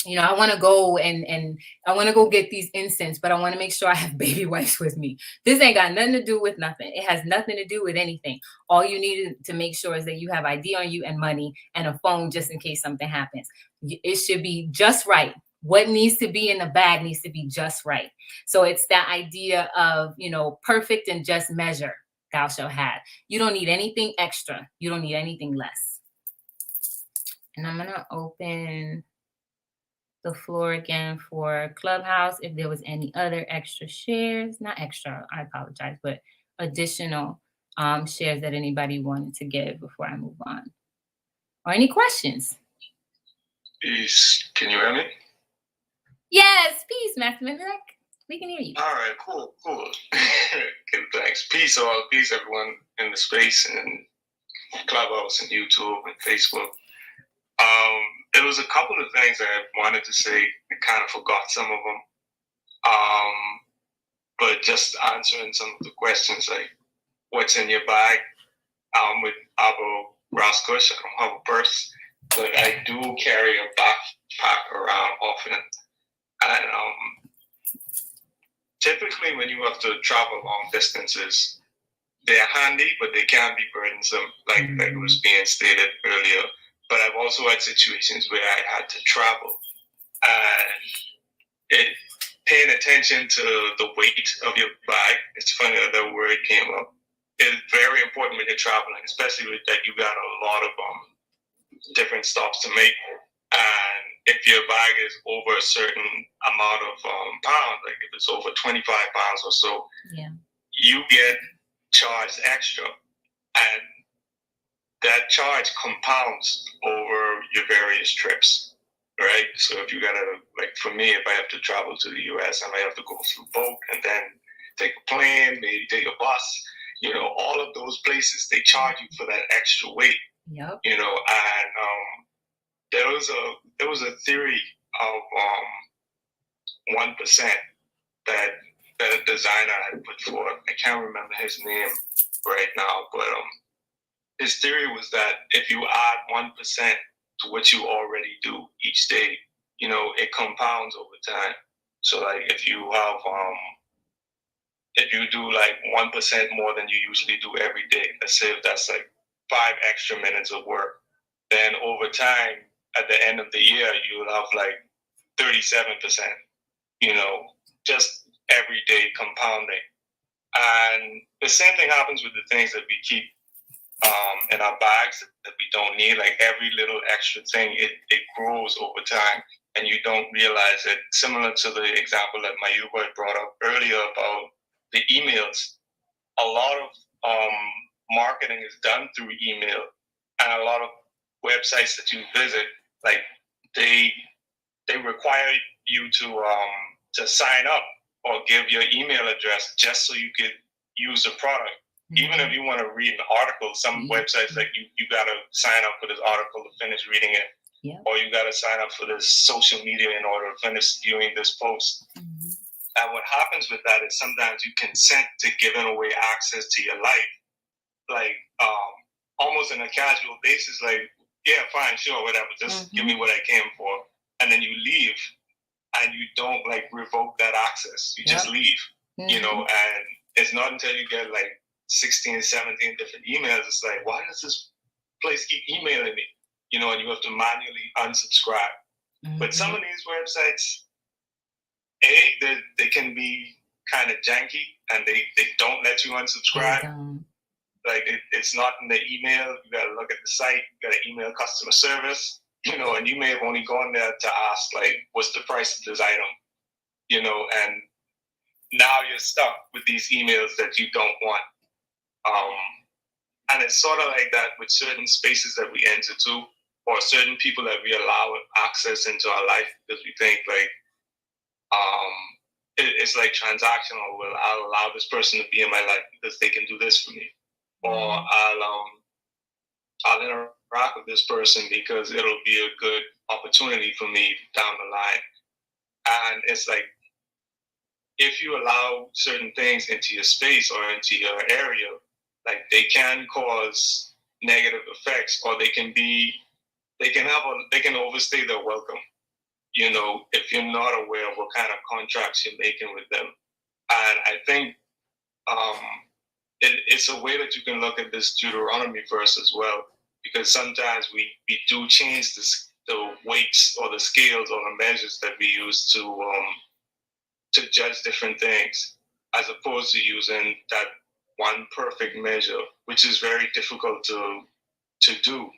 you know, I want to go and I want to go get these incense, but I want to make sure I have baby wipes with me. This ain't got nothing to do with nothing. It has nothing to do with anything. All you need to make sure is that you have ID on you and money and a phone just in case something happens. It should be just right. What needs to be in the bag needs to be just right. So it's that idea of, you know, perfect and just measure thou shalt have. You don't need anything extra. You don't need anything less. And I'm going to open the floor again for Clubhouse. If there was any other extra shares, not extra, I apologize, but additional shares that anybody wanted to give before I move on. Or any questions? Peace. Can you hear me? Yes, peace, Master Mimic. We can hear you. All right, cool. Good, thanks. Peace, all. Peace, everyone in the space and Clubhouse and YouTube and Facebook. There was a couple of things I wanted to say. I kind of forgot some of them. But just answering some of the questions, like what's in your bag? With Abu Raskush, I don't have a purse, but I do carry a backpack around often. And typically when you have to travel long distances, they're handy, but they can be burdensome, like was being stated earlier. But I've also had situations where I had to travel, and paying attention to the weight of your bag. It's funny that the word came up. It's very important when you're traveling, especially with that you got a lot of different stops to make. And if your bag is over a certain amount of pounds, like if it's over 25 pounds or so, you get charged extra, and that charge compounds over your various trips, right? So if you gotta, like for me, if I have to travel to the US, I might have to go through boat and then take a plane, maybe take a bus, you know, all of those places, they charge you for that extra weight, you know, and there was a theory of 1% that a designer had put forth. I can't remember his name right now, but his theory was that if you add 1% to what you already do each day, you know, it compounds over time. So like if you have if you do like 1% more than you usually do every day, let's say if that's like 5 extra minutes of work, then over time at the end of the year you'll have like 37%, you know, just every day compounding. And the same thing happens with the things that we keep in our bags that we don't need. Like every little extra thing, it grows over time, and you don't realize it. Similar to the example that Mayuba brought up earlier about the emails, a lot of marketing is done through email, and a lot of websites that you visit, like they require you to sign up or give your email address just so you could use the product. Even if you want to read an article, some websites, like you got to sign up for this article to finish reading it. Or you got to sign up for this social media in order to finish viewing this post. And what happens with that is sometimes you consent to giving away access to your life, like almost on a casual basis, like, yeah, fine, sure, whatever, just give me what I came for. And then you leave, and you don't like revoke that access. You just leave, you know, and it's not until you get like 16, 17 different emails, it's like, why does this place keep emailing me? You know, and you have to manually unsubscribe. But some of these websites, they can be kind of janky, and they don't let you unsubscribe. Like it's not in the email. You got to look at the site. You got to email customer service, you know, and you may have only gone there to ask, like, what's the price of this item, you know, and now you're stuck with these emails that you don't want. And it's sort of like that with certain spaces that we enter to, or certain people that we allow access into our life, because we think like it's like transactional. Well, I'll allow this person to be in my life because they can do this for me, or I'll interact with this person because it'll be a good opportunity for me down the line. And it's like if you allow certain things into your space or into your area, like they can cause negative effects, or they can overstay their welcome. You know, if you're not aware of what kind of contracts you're making with them. And I think it's a way that you can look at this Deuteronomy verse as well, because sometimes we do change the weights or the scales or the measures that we use to judge different things, as opposed to using that one perfect measure, which is very difficult to do.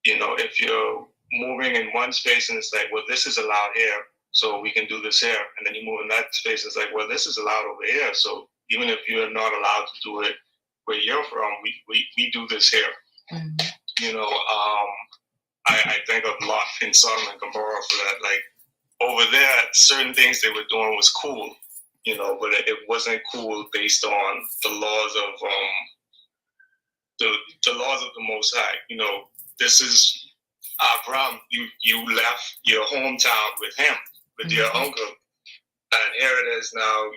You know, if you're moving in one space and it's like, well, this is allowed here, so we can do this here, and then you move in that space, it's like, well, this is allowed over here, so even if you're not allowed to do it where you're from, we do this here. Mm-hmm. You know, I think of Lot in Sodom and Gomorrah for that. Like, over there, certain things they were doing was cool, you know, but it wasn't cool based on the laws of the laws of the Most High. You know, this is Abraham. You left your hometown with him, with your uncle, and here it is now.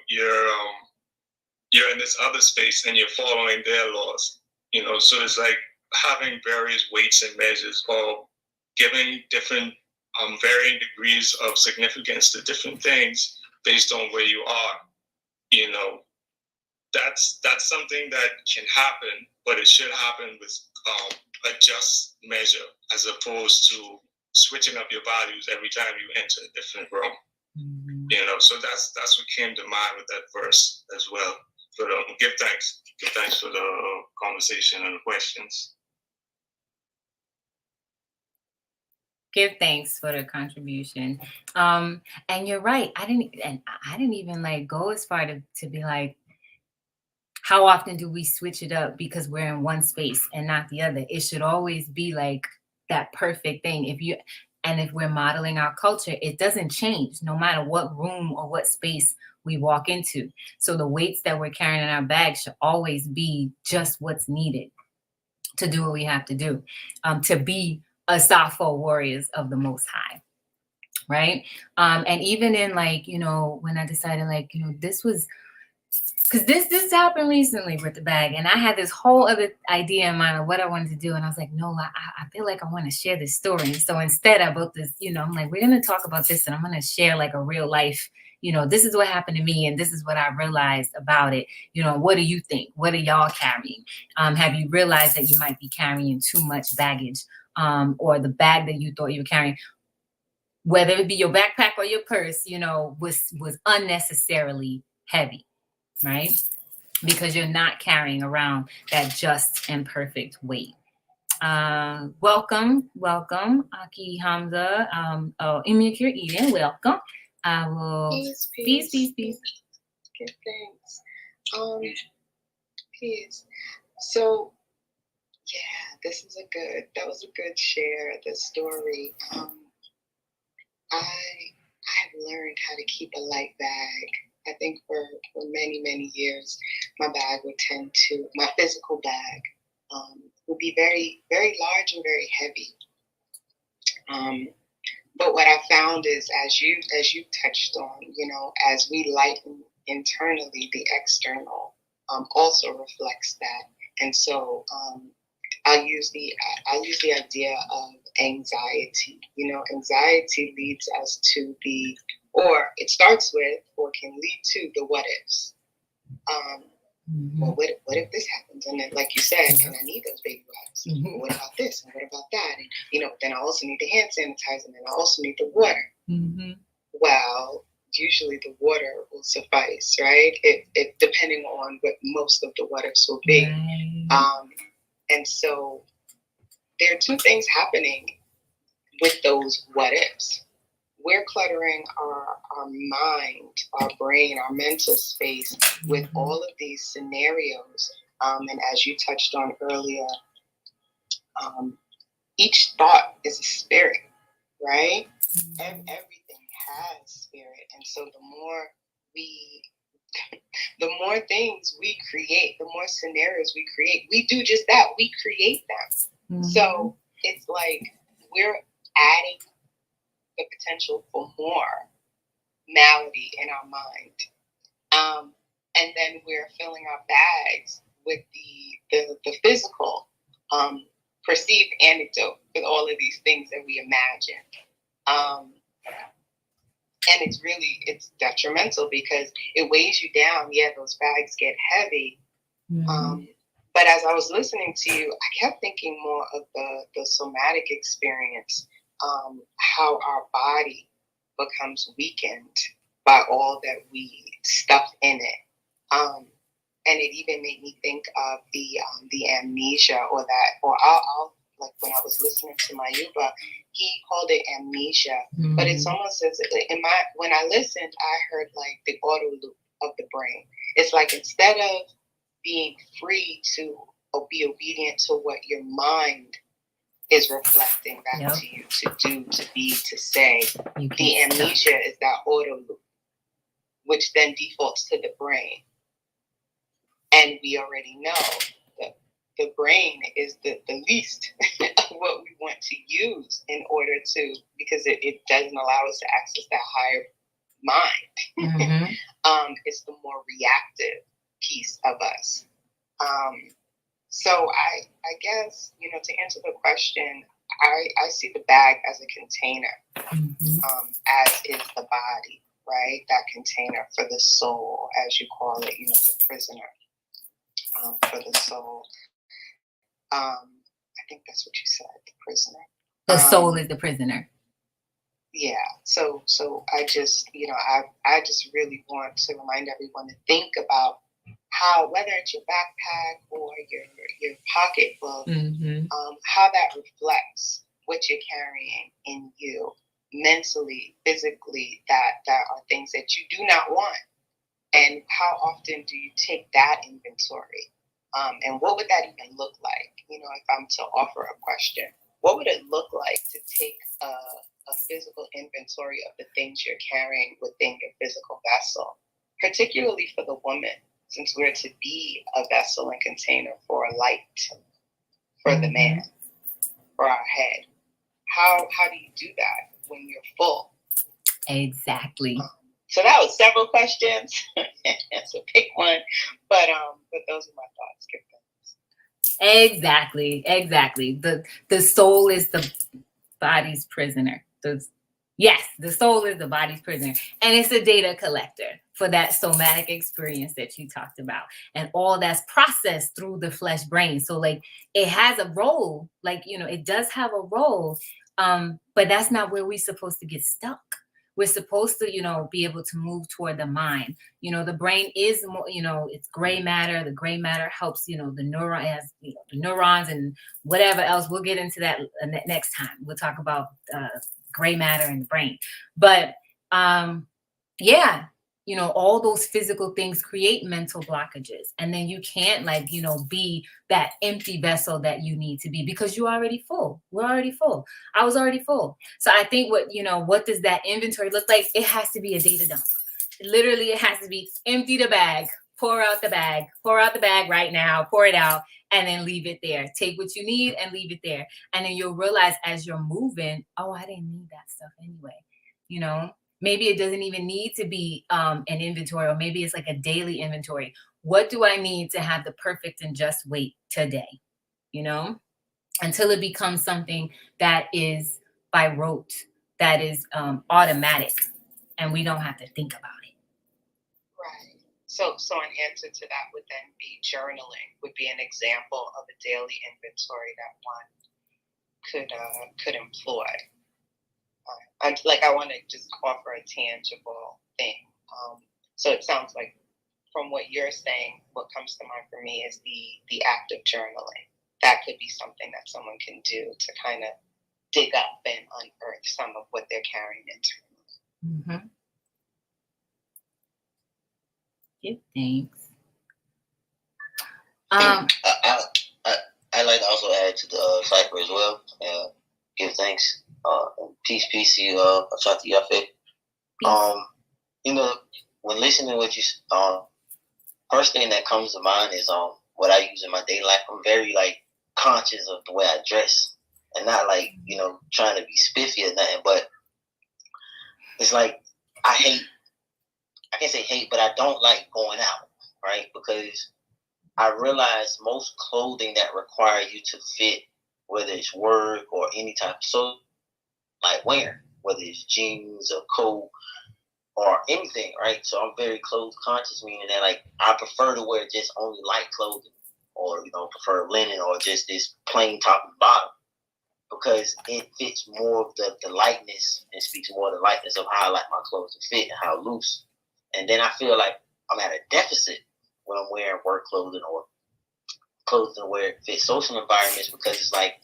You're in this other space and you're following their laws. You know, so it's like having various weights and measures, or giving different varying degrees of significance to different things based on where you are. You know, that's something that can happen, but it should happen with a just measure, as opposed to switching up your values every time you enter a different room. Mm-hmm. You know, so that's what came to mind with that verse as well. But give thanks for the conversation and the questions. Give thanks for the contribution. And you're right. I didn't even like go as far to be like, how often do we switch it up because we're in one space and not the other? It should always be like that perfect thing. If we're modeling our culture, it doesn't change no matter what room or what space we walk into. So the weights that we're carrying in our bag should always be just what's needed to do what we have to do, to be a Safo warriors of the Most High, right? And even in like, you know, when I decided like, you know, this was, because this happened recently with the bag, and I had this whole other idea in mind of what I wanted to do, and I was like, no, I feel like I want to share this story. And so instead I wrote this, you know, I'm like, we're going to talk about this, and I'm going to share like a real life, you know, this is what happened to me, and this is what I realized about it. You know, what do you think? What are y'all carrying? Have you realized that you might be carrying too much baggage, or the bag that you thought you were carrying, whether it be your backpack or your purse, you know, was unnecessarily heavy, right? Because you're not carrying around that just and perfect weight. Welcome, Aki Hamza. Imik, you're eating. Welcome. I will. Peace. Good, thanks. Peace. So, yeah, that was a good share. The story. I have learned how to keep a light bag. I think for many, many years, my physical bag would be very, very large and very heavy. But what I found is, as you touched on, you know, as we lighten internally, the external also reflects that. And so I'll use the idea of anxiety. You know, anxiety leads us to it starts with, or can lead to, the what ifs. Well, what if this happens? And then, like you said, and I need those baby wipes. Well, what about this? And what about that? And, you know, then I also need the hand sanitizer, and I also need the water. Well, usually the water will suffice, right? It depending on what most of the what ifs will be. And so there are two things happening with those what ifs. We're cluttering our mind, our brain, our mental space with all of these scenarios. And as you touched on earlier, each thought is a spirit, right? Everything has spirit. And so the more things we create, the more scenarios we create, we do just that. We create them. So it's like we're adding the potential for more malady in our mind. And then we're filling our bags with the physical perceived anecdote with all of these things that we imagine. And it's detrimental because it weighs you down. Yeah, those bags get heavy. But as I was listening to you, I kept thinking more of the somatic experience, how our body becomes weakened by all that we stuff in it. And it even made me think of the amnesia or I'll like when I was listening to my Yuya, he called it amnesia, but it's almost as when I listened, I heard like the auto loop of the brain. It's like instead of being free to be obedient to what your mind is reflecting back to you, to do, to be, to say, the amnesia is that auto loop, which then defaults to the brain. And we already know that the brain is the least of what we want to use in order to, because it doesn't allow us to access that higher mind. It's the more reactive piece of us. So I guess, to answer the question, I see the bag as a container, as is the body, right? That container for the soul, as you call it, the prisoner. For the soul. I think that's what you said, the prisoner. The soul is the prisoner. Yeah. So I just, I just really want to remind everyone to think about how, whether it's your backpack or your pocketbook, how that reflects what you're carrying in you mentally, physically, that are things that you do not want. And how often do you take that inventory? And what would that even look like? If I'm to offer a question, what would it look like to take a physical inventory of the things you're carrying within your physical vessel, particularly for the woman, since we're to be a vessel and container for a light, for the man, for our head. How do you do that when you're full? Exactly. So that was several questions. So pick one. But those are my thoughts. Exactly. The soul is the body's prisoner. Yes, the soul is the body's prisoner. And it's a data collector for that somatic experience that you talked about. And all that's processed through the flesh brain. So like it has a role, it does have a role. But that's not where we're supposed to get stuck. We're supposed to, be able to move toward the mind. The brain is more, it's gray matter. The gray matter helps, the neurons and whatever else. We'll get into that next time. We'll talk about gray matter in the brain. But all those physical things create mental blockages. And then you can't be that empty vessel that you need to be because you're already full. We're already full. I was already full. So I think what does that inventory look like? It has to be a data dump. Literally, it has to be empty the bag, pour out the bag right now, pour it out, and then leave it there. Take what you need and leave it there. And then you'll realize as you're moving, oh, I didn't need that stuff anyway, Maybe it doesn't even need to be an inventory, or maybe it's like a daily inventory. What do I need to have the perfect and just weight today? Until it becomes something that is by rote, that is automatic, and we don't have to think about it. Right. So an answer to that would then be journaling would be an example of a daily inventory that one could employ. I want to just offer a tangible thing. So it sounds like from what you're saying, what comes to mind for me is the act of journaling. That could be something that someone can do to kind of dig up and unearth some of what they're carrying internally. Good, thanks. I like to also add to the cipher as well. Give thanks. Peace to you, achoti, Yaffe. When listening to what you, first thing that comes to mind is what I use in my daily life. I'm very conscious of the way I dress, and not trying to be spiffy or nothing. But it's I hate I can't say hate, but I don't like going out, right? Because I realize most clothing that require you to fit, whether it's work or any type of like wearing, whether it's jeans or coat or anything, right? So I'm very clothes conscious, meaning that like I prefer to wear just only light clothing, or prefer linen or just this plain top and bottom, because it fits more of the lightness and speaks more of the lightness of how I like my clothes to fit and how loose. And then I feel like I'm at a deficit when I'm wearing work clothing or clothing where it fits social environments, because it's like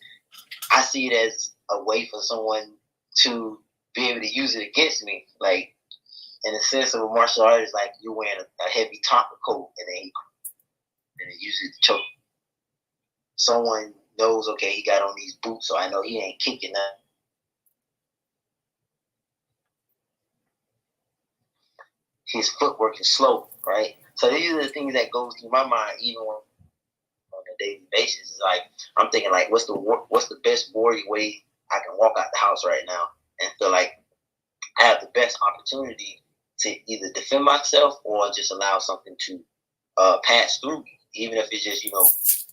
I see it as a way for someone to be able to use it against me. Like in the sense of a martial artist, like you're wearing a heavy top and coat and then use it to choke. Someone knows, okay, he got on these boots, so I know he ain't kicking that. His footwork is slow, right? So these are the things that goes through my mind, even on a daily basis. It's like I'm thinking, like, what's the best warrior way I can walk out the house right now and feel like I have the best opportunity to either defend myself or just allow something to pass through me, even if it's just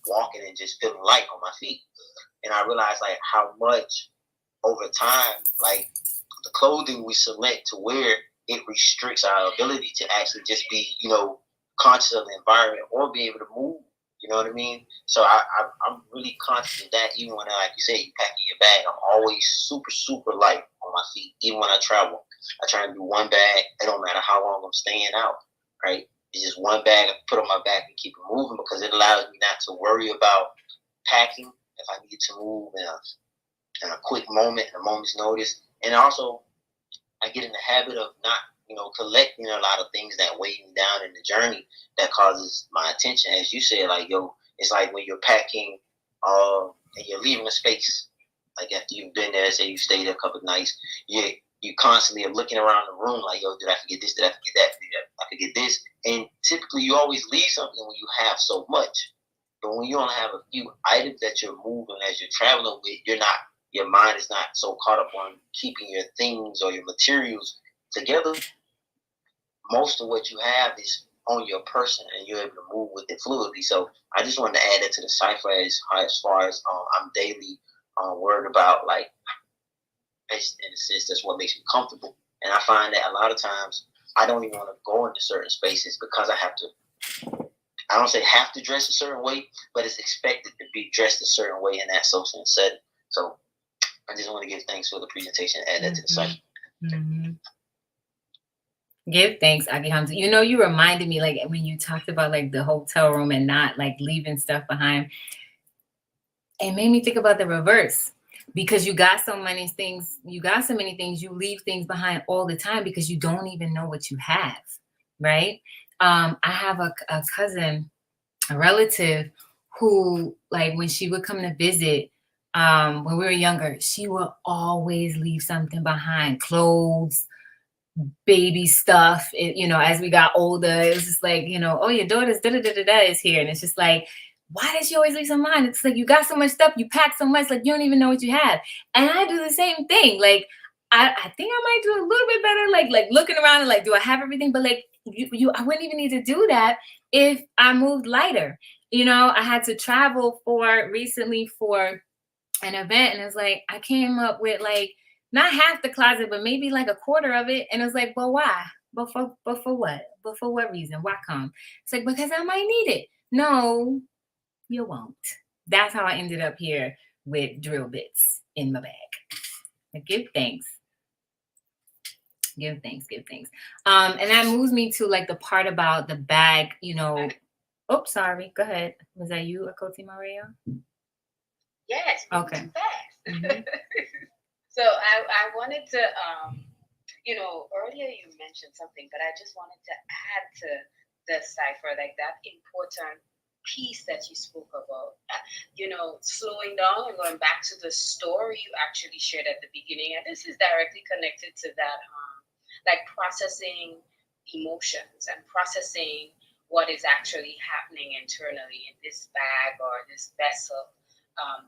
walking and just feeling light on my feet. And I realized like how much over time, like the clothing we select to wear, it restricts our ability to actually just be, conscious of the environment or be able to move. You know what I mean? So I'm really conscious of that. Even when, like you say, you packing your bag, I'm always super, super light on my feet. Even when I travel, I try to do one bag. It don't matter how long I'm staying out, right? It's just one bag I put on my back and keep it moving, because it allows me not to worry about packing if I need to move in a quick moment, in a moment's notice. And also, I get in the habit of not, collecting a lot of things that weigh me down in the journey that causes my attention. As you said, like, it's like when you're packing and you're leaving a space, like after you've been there, say you stayed there a couple of nights, you constantly are looking around the room like, did I forget this? Did I forget that? Did I forget this? And typically you always leave something when you have so much. But when you only have a few items that you're moving as you're traveling with, your mind is not so caught up on keeping your things or your materials together. Most of what you have is on your person, and you're able to move with it fluidly. So I just wanted to add that to the cipher as far as I'm daily worried about, like, in a sense, that's what makes me comfortable. And I find that a lot of times I don't even want to go into certain spaces because I don't say have to dress a certain way, but it's expected to be dressed a certain way in that social setting. So I just want to give thanks for the presentation and add that to the cipher. Mm-hmm. Give thanks, Aki Hamza. You reminded me, like, when you talked about like the hotel room and not like leaving stuff behind, it made me think about the reverse, because you got so many things, you leave things behind all the time because you don't even know what you have, right? I have a cousin, a relative, who, like, when she would come to visit, when we were younger, she would always leave something behind, clothes, baby stuff. As we got older, it was just like, oh, your daughter's da-da-da-da-da is here. And it's just like, why does she always leave some behind? It's like, you got so much stuff, you pack so much, like, you don't even know what you have. And I do the same thing. Like, I think I might do a little bit better, like looking around and like, do I have everything? But like, I wouldn't even need to do that if I moved lighter. I had to travel recently for an event, and it's like, I came up with like, not half the closet, but maybe like a quarter of it. And it's like, well, why? But for what? But for what reason? Why come? It's like, because I might need it. No, you won't. That's how I ended up here with drill bits in my bag. But give thanks. Give thanks. And that moves me to like the part about the bag, Oh, sorry. Go ahead. Was that you, Achoti Maria? Yes. Okay. Too fast. Mm-hmm. So I wanted to, earlier you mentioned something, but I just wanted to add to the cipher, like that important piece that you spoke about, slowing down and going back to the story you actually shared at the beginning. And this is directly connected to that, like processing emotions and processing what is actually happening internally in this bag or this vessel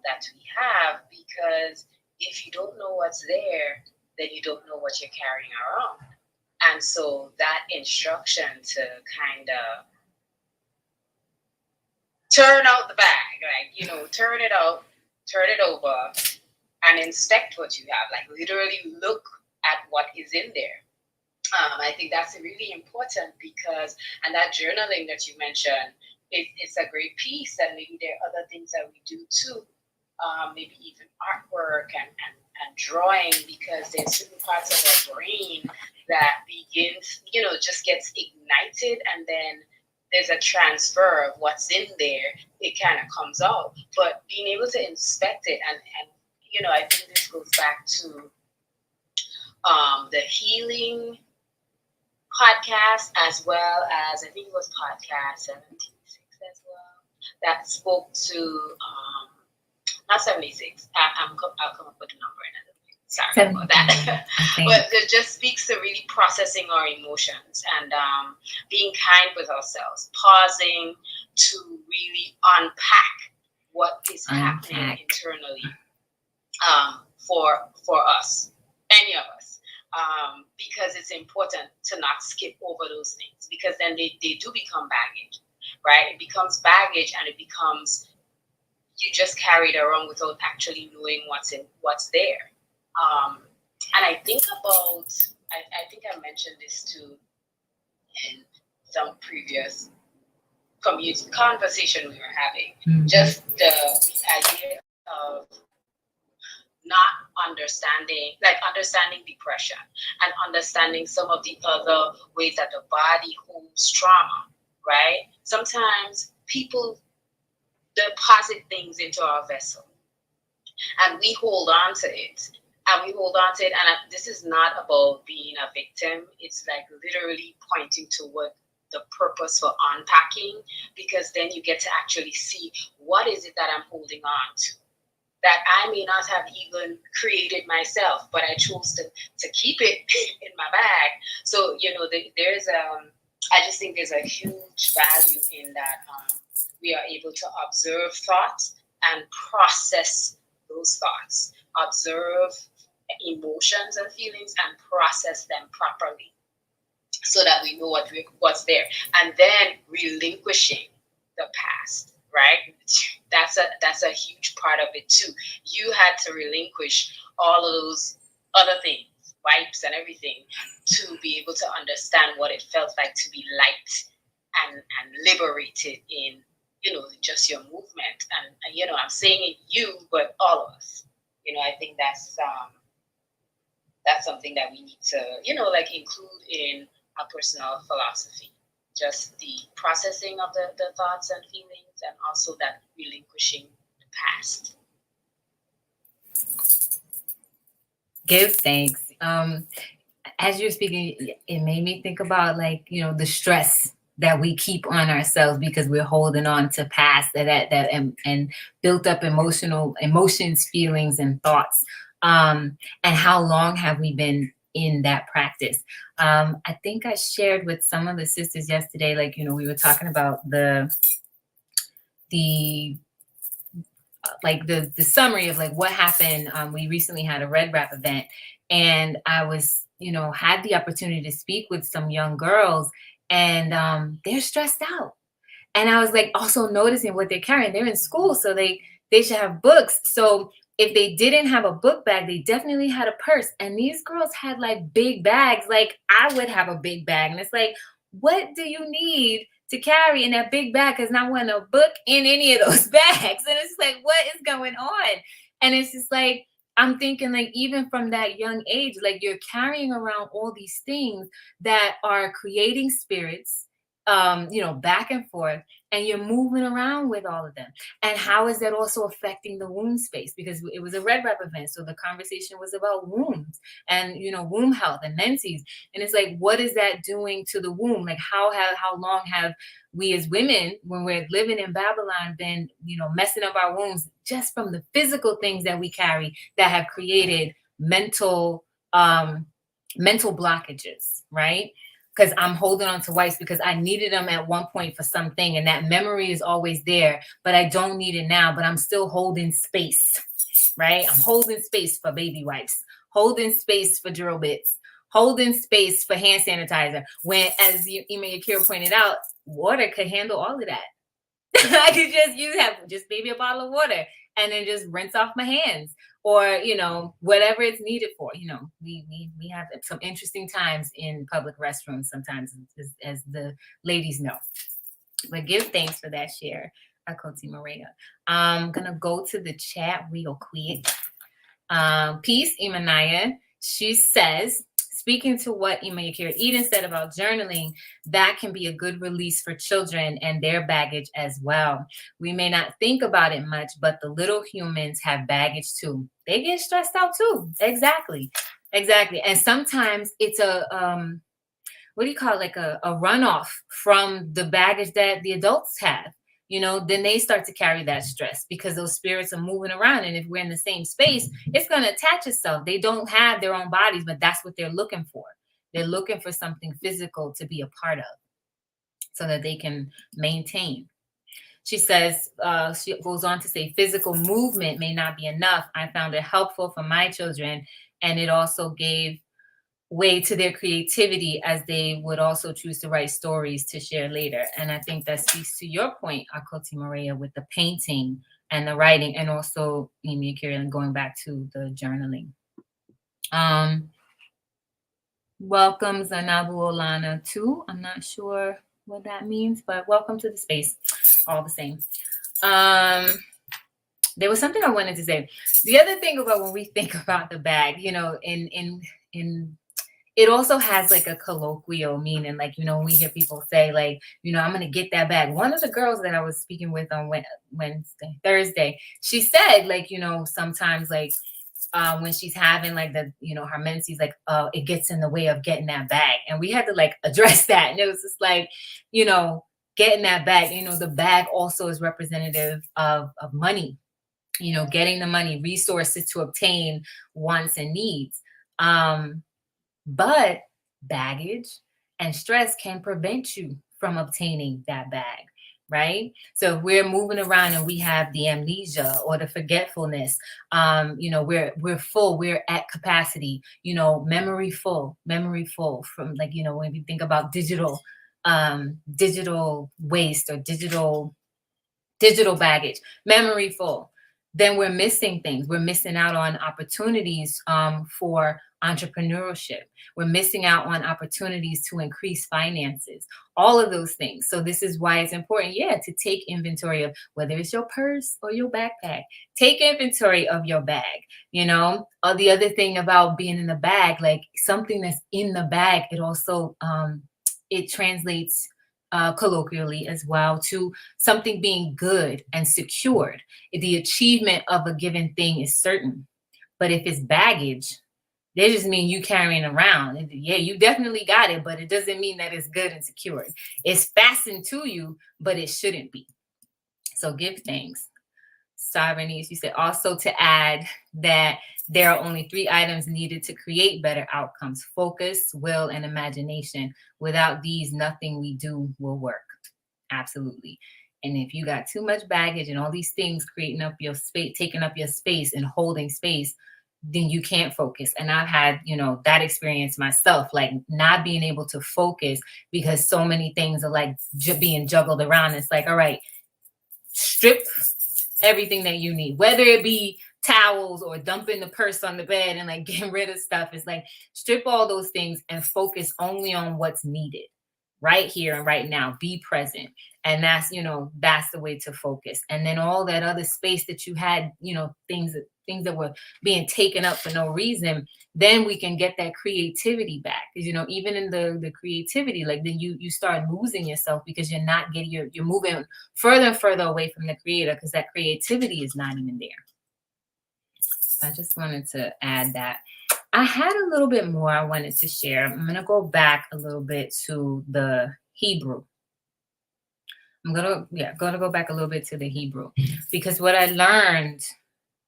that we have, because if you don't know what's there, then you don't know what you're carrying around. And so that instruction to kind of turn out the bag, like, turn it out, turn it over, and inspect what you have. Like, literally look at what is in there. I think that's really important because, and that journaling that you mentioned, it's a great piece, and maybe there are other things that we do too. Maybe even artwork and drawing, because there's certain parts of our brain that begins, just gets ignited, and then there's a transfer of what's in there. It kind of comes out, but being able to inspect it, and I think this goes back to the healing podcast, as well as I think it was podcast 76 as well, that spoke to not 76. I'll come up with a number in a little bit. Sorry about that. But it just speaks to really processing our emotions and being kind with ourselves, pausing to really unpack what is happening internally for us, any of us. Because it's important to not skip over those things, because then they do become baggage, right? It becomes baggage, and it becomes, you just carry it around without actually knowing what's there. And I think about, I think I mentioned this too in some previous conversation we were having, just the idea of not understanding depression and understanding some of the other ways that the body holds trauma, right? Sometimes people deposit things into our vessel, and we hold on to it. And this is not about being a victim. It's like literally pointing to what the purpose for unpacking, because then you get to actually see what is it that I'm holding on to, that I may not have even created myself, but I chose to keep it in my bag. So, there's I just think there's a huge value in that. We are able to observe thoughts and process those thoughts, observe emotions and feelings and process them properly, so that we know what's there, and then relinquishing the past, right? That's a huge part of it too. You had to relinquish all of those other things, wipes and everything, to be able to understand what it felt like to be light and liberated in, just your movement. And I'm saying it you, but all of us. I think that's something that we need to, include in our personal philosophy. Just the processing of the thoughts and feelings, and also that relinquishing the past. Give thanks. As you're speaking, it made me think about the stress that we keep on ourselves because we're holding on to past that and built up emotions, feelings, and thoughts. And how long have we been in that practice? I think I shared with some of the sisters yesterday, we were talking about the summary of what happened. We recently had a Red Wrap event, and I was, had the opportunity to speak with some young girls, and they're stressed out. And I was also noticing what they're carrying. They're in school, so they should have books. So if they didn't have a book bag, they definitely had a purse. And these girls had big bags. I would have a big bag. And it's what do you need to carry in that big bag? Because not one a book in any of those bags. And it's what is going on? And it's just I'm thinking even from that young age, you're carrying around all these things that are creating spirits, back and forth, and you're moving around with all of them. And how is that also affecting the womb space? Because it was a Red Wrap event, so the conversation was about wombs and womb health and menses. And it's what is that doing to the womb? How long have we as women, when we're living in Babylon, been messing up our wombs just from the physical things that we carry that have created mental blockages, right? Because I'm holding on to wipes because I needed them at one point for something, and that memory is always there, but I don't need it now, but I'm still holding space, right? I'm holding space for baby wipes, holding space for drill bits, holding space for hand sanitizer. When, as Ima Yakira pointed out, water could handle all of that. I could just maybe a bottle of water and then just rinse off my hands, or whatever it's needed for. We have some interesting times in public restrooms sometimes, as the ladies know. But give thanks for that share, Achoti Maria. I'm gonna go to the chat real quick. Peace, Imanaya. She says, speaking to what Ima Yakira Eden said about journaling, that can be a good release for children and their baggage as well. We may not think about it much, but the little humans have baggage too. They get stressed out too. Exactly. And sometimes it's a what do you call it? Like a runoff from the baggage that the adults have. Then they start to carry that stress because those spirits are moving around. And if we're in the same space, it's going to attach itself. They don't have their own bodies, but that's what they're looking for. They're looking for something physical to be a part of so that they can maintain. She says, she goes on to say, physical movement may not be enough. I found it helpful for my children, and it also gave way to their creativity, as they would also choose to write stories to share later. And I think that speaks to your point, Achoti Maria, with the painting and the writing, and also Ima Yakira going back to the journaling. Welcome Zainabu Olana too. I'm not sure what that means, but welcome to the space all the same. There was something I wanted to say. The other thing about when we think about the bag, in it also has like a colloquial meaning. Like, we hear people say like, I'm going to get that bag. One of the girls that I was speaking with on Thursday, she said like, sometimes like when she's having like the, her menses, like, it gets in the way of getting that bag. And we had to like address that. And it was just like, getting that bag, the bag also is representative of money, getting the money, resources to obtain wants and needs. But baggage and stress can prevent you from obtaining that bag, right? So if we're moving around and we have the amnesia or the forgetfulness, we're full, we're at capacity, memory full from like, when we think about digital waste or digital baggage, memory full, then we're missing things. We're missing out on opportunities for entrepreneurship. We're missing out on opportunities to increase finances, all of those things. So this is why it's important, to take inventory of whether it's your purse or your backpack. Take inventory of your bag, Or the other thing about being in the bag, like something that's in the bag, it also, it translates colloquially as well to something being good and secured. The achievement of a given thing is certain. But if it's baggage, they just mean you carrying around. Yeah, you definitely got it, but it doesn't mean that it's good and secured. It's fastened to you, but it shouldn't be. So give thanks. Sovereignties, you said also to add that there are only 3 items needed to create better outcomes: focus, will, and imagination. Without these, nothing we do will work. Absolutely. And if you got too much baggage and all these things creating up your space, taking up your space and holding space, then you can't focus. And I've had, that experience myself, like not being able to focus because so many things are like being juggled around. It's like, all right, strip everything that you need, whether it be towels or dumping the purse on the bed and like getting rid of stuff. It's like strip all those things and focus only on what's needed right here and right now. Be present. And that's, that's the way to focus. And then all that other space that you had, things that were being taken up for no reason, then we can get that creativity back. Because, even in the creativity, like then you start losing yourself because you're not getting, you're moving further and further away from the creator because that creativity is not even there. I just wanted to add that. I had a little bit more I wanted to share. I'm going to go back a little bit to the Hebrew. I'm going to go back a little bit to the Hebrew, because what I learned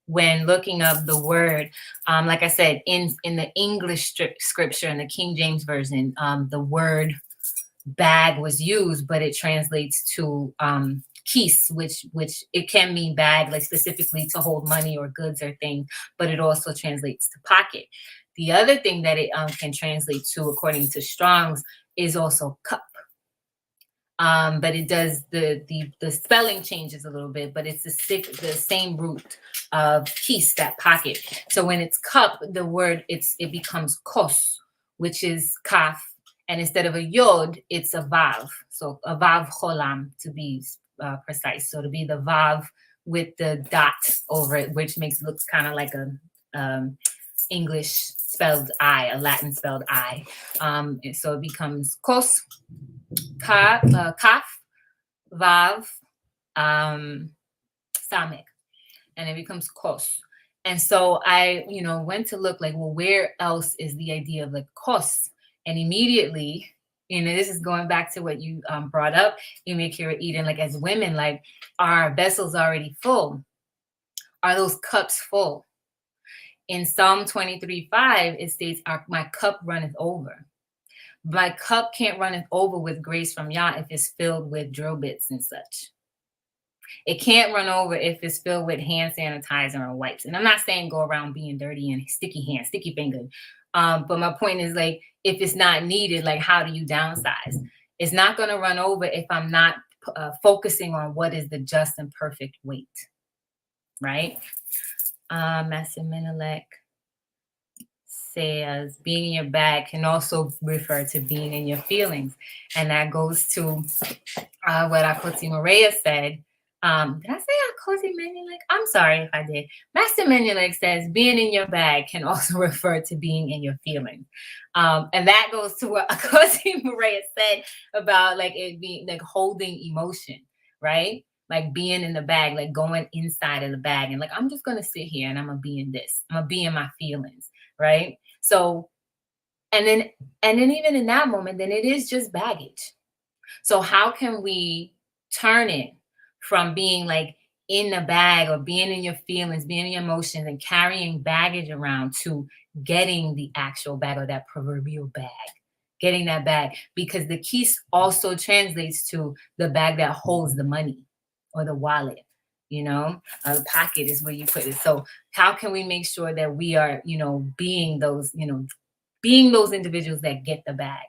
when looking up the word, like I said, in the English scripture, in the King James Version, the word bag was used, but it translates to kis, which it can mean bag, like specifically to hold money or goods or things, but it also translates to pocket. The other thing that it can translate to, according to Strong's, is also cup. But it does the spelling changes a little bit, but it's the same root of kis, that pocket. So when it's cup, the word it becomes kos, which is kaf, and instead of a yod, it's a vav. So a vav cholam, to be precise. So to be the vav with the dot over it, which makes it look kind of like a English spelled I, a Latin spelled I. So it becomes kos, kaf, vav, samek, and it becomes kos. And so I, went to look like, well, where else is the idea of like kos? And immediately, this is going back to what you brought up, Kira Eden, like as women, like our vessel's already full. Are those cups full? In Psalm 23:5, it states, my cup runneth over. My cup can't run over with grace from Yah if it's filled with drill bits and such. It can't run over if it's filled with hand sanitizer and wipes. And I'm not saying go around being dirty and sticky hands, sticky fingered. But my point is, like, if it's not needed, like, how do you downsize? It's not going to run over if I'm not focusing on what is the just and perfect weight, right? Master Menelik says being in your bag can also refer to being in your feelings. And that goes to what Achoti Maria said. Did I say Achoti Menelik? I'm sorry if I did. Master Menelik says being in your bag can also refer to being in your feelings. And that goes to what Achoti Maria said about like it being like holding emotion, right? Like being in the bag, like going inside of the bag and like, I'm just going to sit here and I'm going to be in this. I'm going to be in my feelings, right? So, and then even in that moment, then it is just baggage. So how can we turn it from being like in the bag or being in your feelings, being in your emotions and carrying baggage around to getting the actual bag or that proverbial bag, getting that bag? Because the kis also translates to the bag that holds the money or the wallet, the pocket is where you put it. So how can we make sure that we are, being those individuals that get the bag?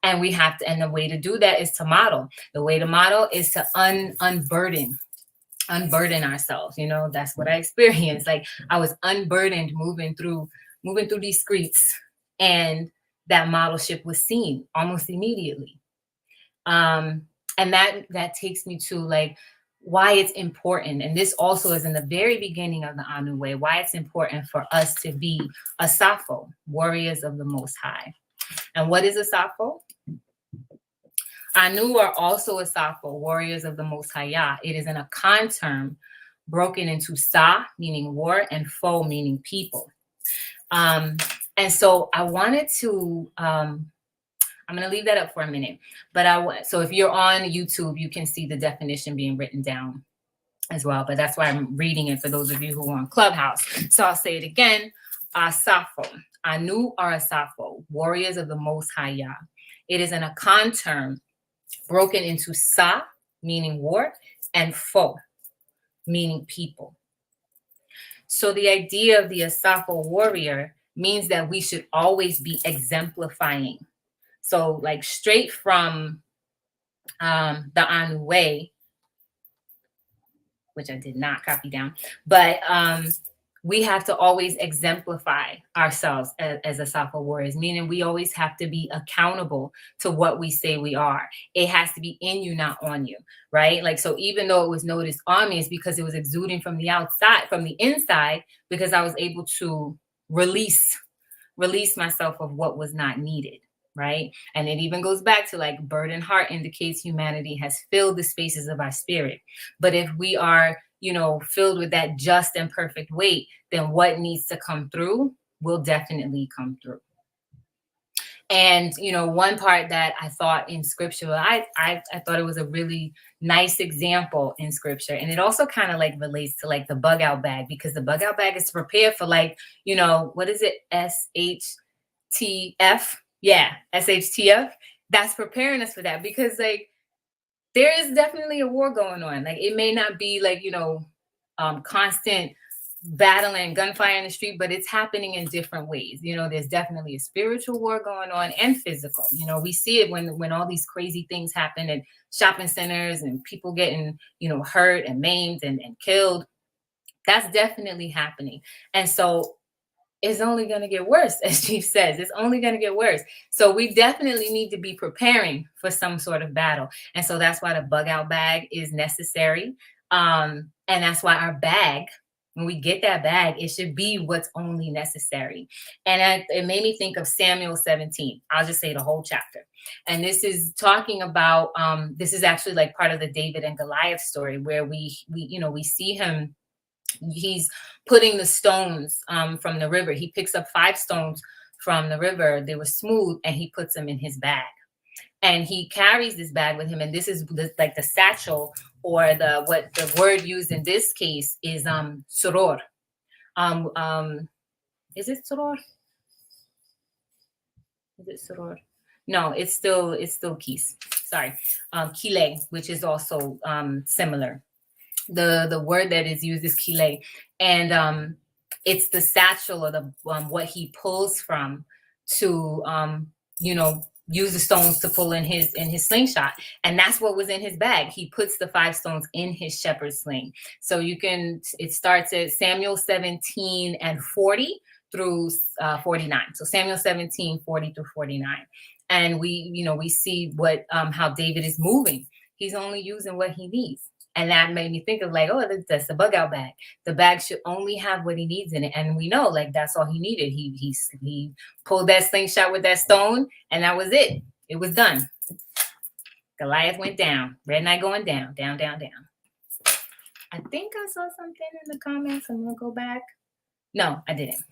And we have to, and the way to do that is to model. The way to model is to unburden ourselves. That's what I experienced. Like I was unburdened moving through these streets, and that modelship was seen almost immediately. And that takes me to like why it's important. And this also is in the very beginning of the Anu way, why it's important for us to be a Sappho, warriors of the Most High. And what is a Sappho? Anu are also a Sappho, warriors of the Most High Yah. It is an Akan term broken into Sa, meaning war, and Fo, meaning people. And so I wanted to, I'm going to leave that up for a minute, but so if you're on YouTube, you can see the definition being written down as well, but that's why I'm reading it for those of you who are on Clubhouse. So I'll say it again. Sappho. Anu are a Sappho, warriors of the Most High Yah. It is an Akan term broken into Sa, meaning war, and Fo, meaning people. So the idea of the Sappho warrior means that we should always be exemplifying. So like straight from the Anu way, which I did not copy down, but we have to always exemplify ourselves as a Sappho warriors, meaning we always have to be accountable to what we say we are. It has to be in you, not on you, right? Like, so even though it was noticed on me, it's because it was exuding from the outside, from the inside, because I was able to release myself of what was not needed. Right. And it even goes back to like burdened heart indicates humanity has filled the spaces of our spirit. But if we are, filled with that just and perfect weight, then what needs to come through will definitely come through. And, one part that I thought in scripture, I thought it was a really nice example in scripture. And it also kind of like relates to like the bug out bag, because the bug out bag is to prepare for like, what is it? SHTF. Yeah, SHTF. That's preparing us for that, because like there is definitely a war going on. Like it may not be like, constant battling gunfire in the street, but it's happening in different ways. You know, there's definitely a spiritual war going on and physical. You know, we see it when all these crazy things happen at shopping centers and people getting, you know, hurt and maimed and killed. That's definitely happening. And so it's only going to get worse, as Chief says. It's only going to get worse. So we definitely need to be preparing for some sort of battle. And so that's why the bug out bag is necessary. And that's why our bag, when we get that bag, it should be what's only necessary. And it made me think of Samuel 17. I'll just say the whole chapter. And this is talking about, this is actually like part of the David and Goliath story, where we see him. He's putting the stones from the river. He picks up 5 stones from the river. They were smooth, and he puts them in his bag. And he carries this bag with him. And this is like the satchel, or what the word used in this case is soror. Is it soror? Is it soror? No, it's still keys. Sorry, kile, which is also similar. The word that is used is kile, and it's the satchel, or the what he pulls from to use the stones to pull in his slingshot. And that's what was in his bag. He puts the 5 stones in his shepherd's sling. So it starts at Samuel 17 and 40 through 49. So Samuel 17, 40 through 49. And we see what how David is moving. He's only using what he needs. And that made me think of like, oh, that's the bug out bag. The bag should only have what he needs in it. And we know like that's all he needed. He pulled that slingshot with that stone, and that was it. It was done. Goliath went down. Red Knight going down, down, down, down. I think I saw something in the comments. I'm going to go back. No, I didn't.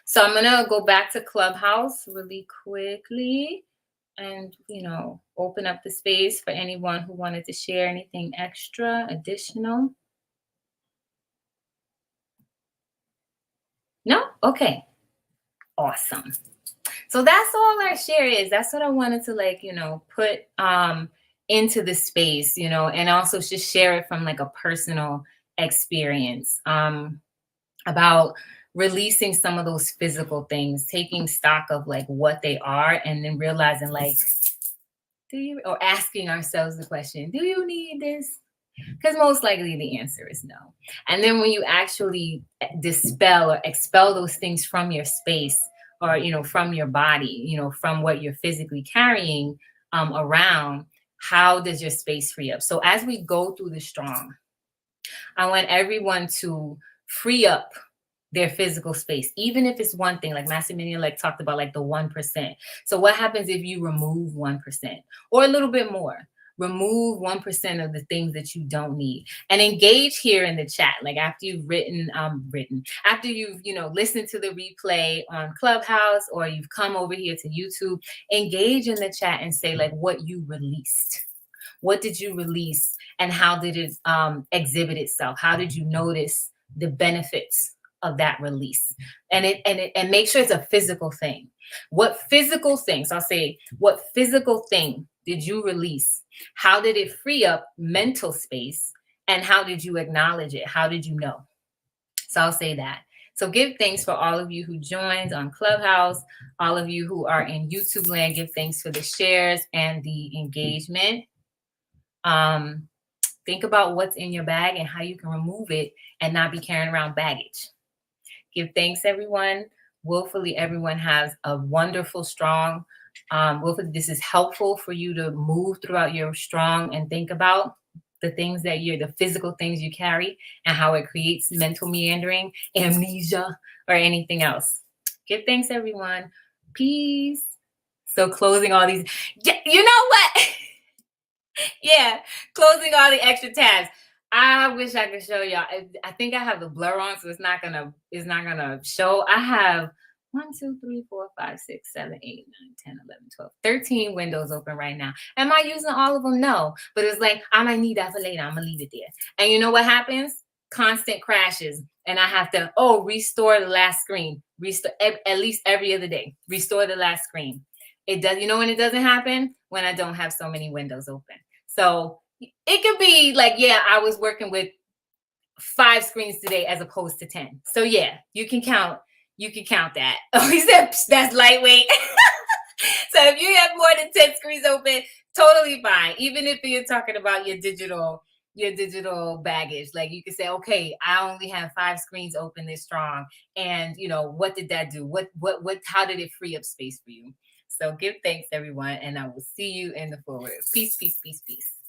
So I'm going to go back to Clubhouse really quickly and, open up the space for anyone who wanted to share anything extra, additional. No? Okay. Awesome. So that's all our share is. That's what I wanted to put into the space, and also just share it from like a personal experience about releasing some of those physical things, taking stock of like what they are, and then realizing like, or asking ourselves the question, do you need this? Because most likely the answer is no. And then when you actually dispel or expel those things from your space, or, from your body, from what you're physically carrying around, how does your space free up? So as we go through the strong, I want everyone to free up their physical space, even if it's one thing, like Massimilian talked about, like the 1%. So what happens if you remove 1% or a little bit more? Remove 1% of the things that you don't need, and engage here in the chat. Like after you've after you've, listened to the replay on Clubhouse, or you've come over here to YouTube, engage in the chat and say like what you released. What did you release, and how did it exhibit itself? How did you notice the benefits of that release? And make sure it's a physical thing. What physical things, I'll say, what physical thing did you release? How did it free up mental space? And how did you acknowledge it? How did you know? So I'll say that. So give thanks for all of you who joined on Clubhouse, all of you who are in YouTube land. Give thanks for the shares and the engagement. Think about what's in your bag and how you can remove it and not be carrying around baggage. Give thanks, everyone. Willfully, everyone has a wonderful, strong. Willfully, this is helpful for you to move throughout your strong and think about the things that the physical things you carry and how it creates mental meandering, amnesia, or anything else. Give thanks, everyone. Peace. So closing all these, you know what? Yeah, closing all the extra tabs. I wish I could show y'all. I think I have the blur on, so it's not gonna show. I have 1, 2, 3, 4, 5, 6, 7, 8, 9, 10, 11, 12, 13 windows open right now. Am I using all of them? No. But it's like, I might need that for later. I'm gonna leave it there. And you know what happens? Constant crashes. And I have to, restore the last screen. Restore at least every other day. Restore the last screen. It does, when it doesn't happen? When I don't have so many windows open. So it could be like, I was working with 5 screens today as opposed to 10. So yeah, you can count that. Oh, he said that's lightweight. So if you have more than 10 screens open, totally fine. Even if you're talking about your digital baggage, like you can say, okay, I only have 5 screens open this strong. And what did that do? How did it free up space for you? So give thanks, everyone. And I will see you in the forward. Peace, peace, peace, peace.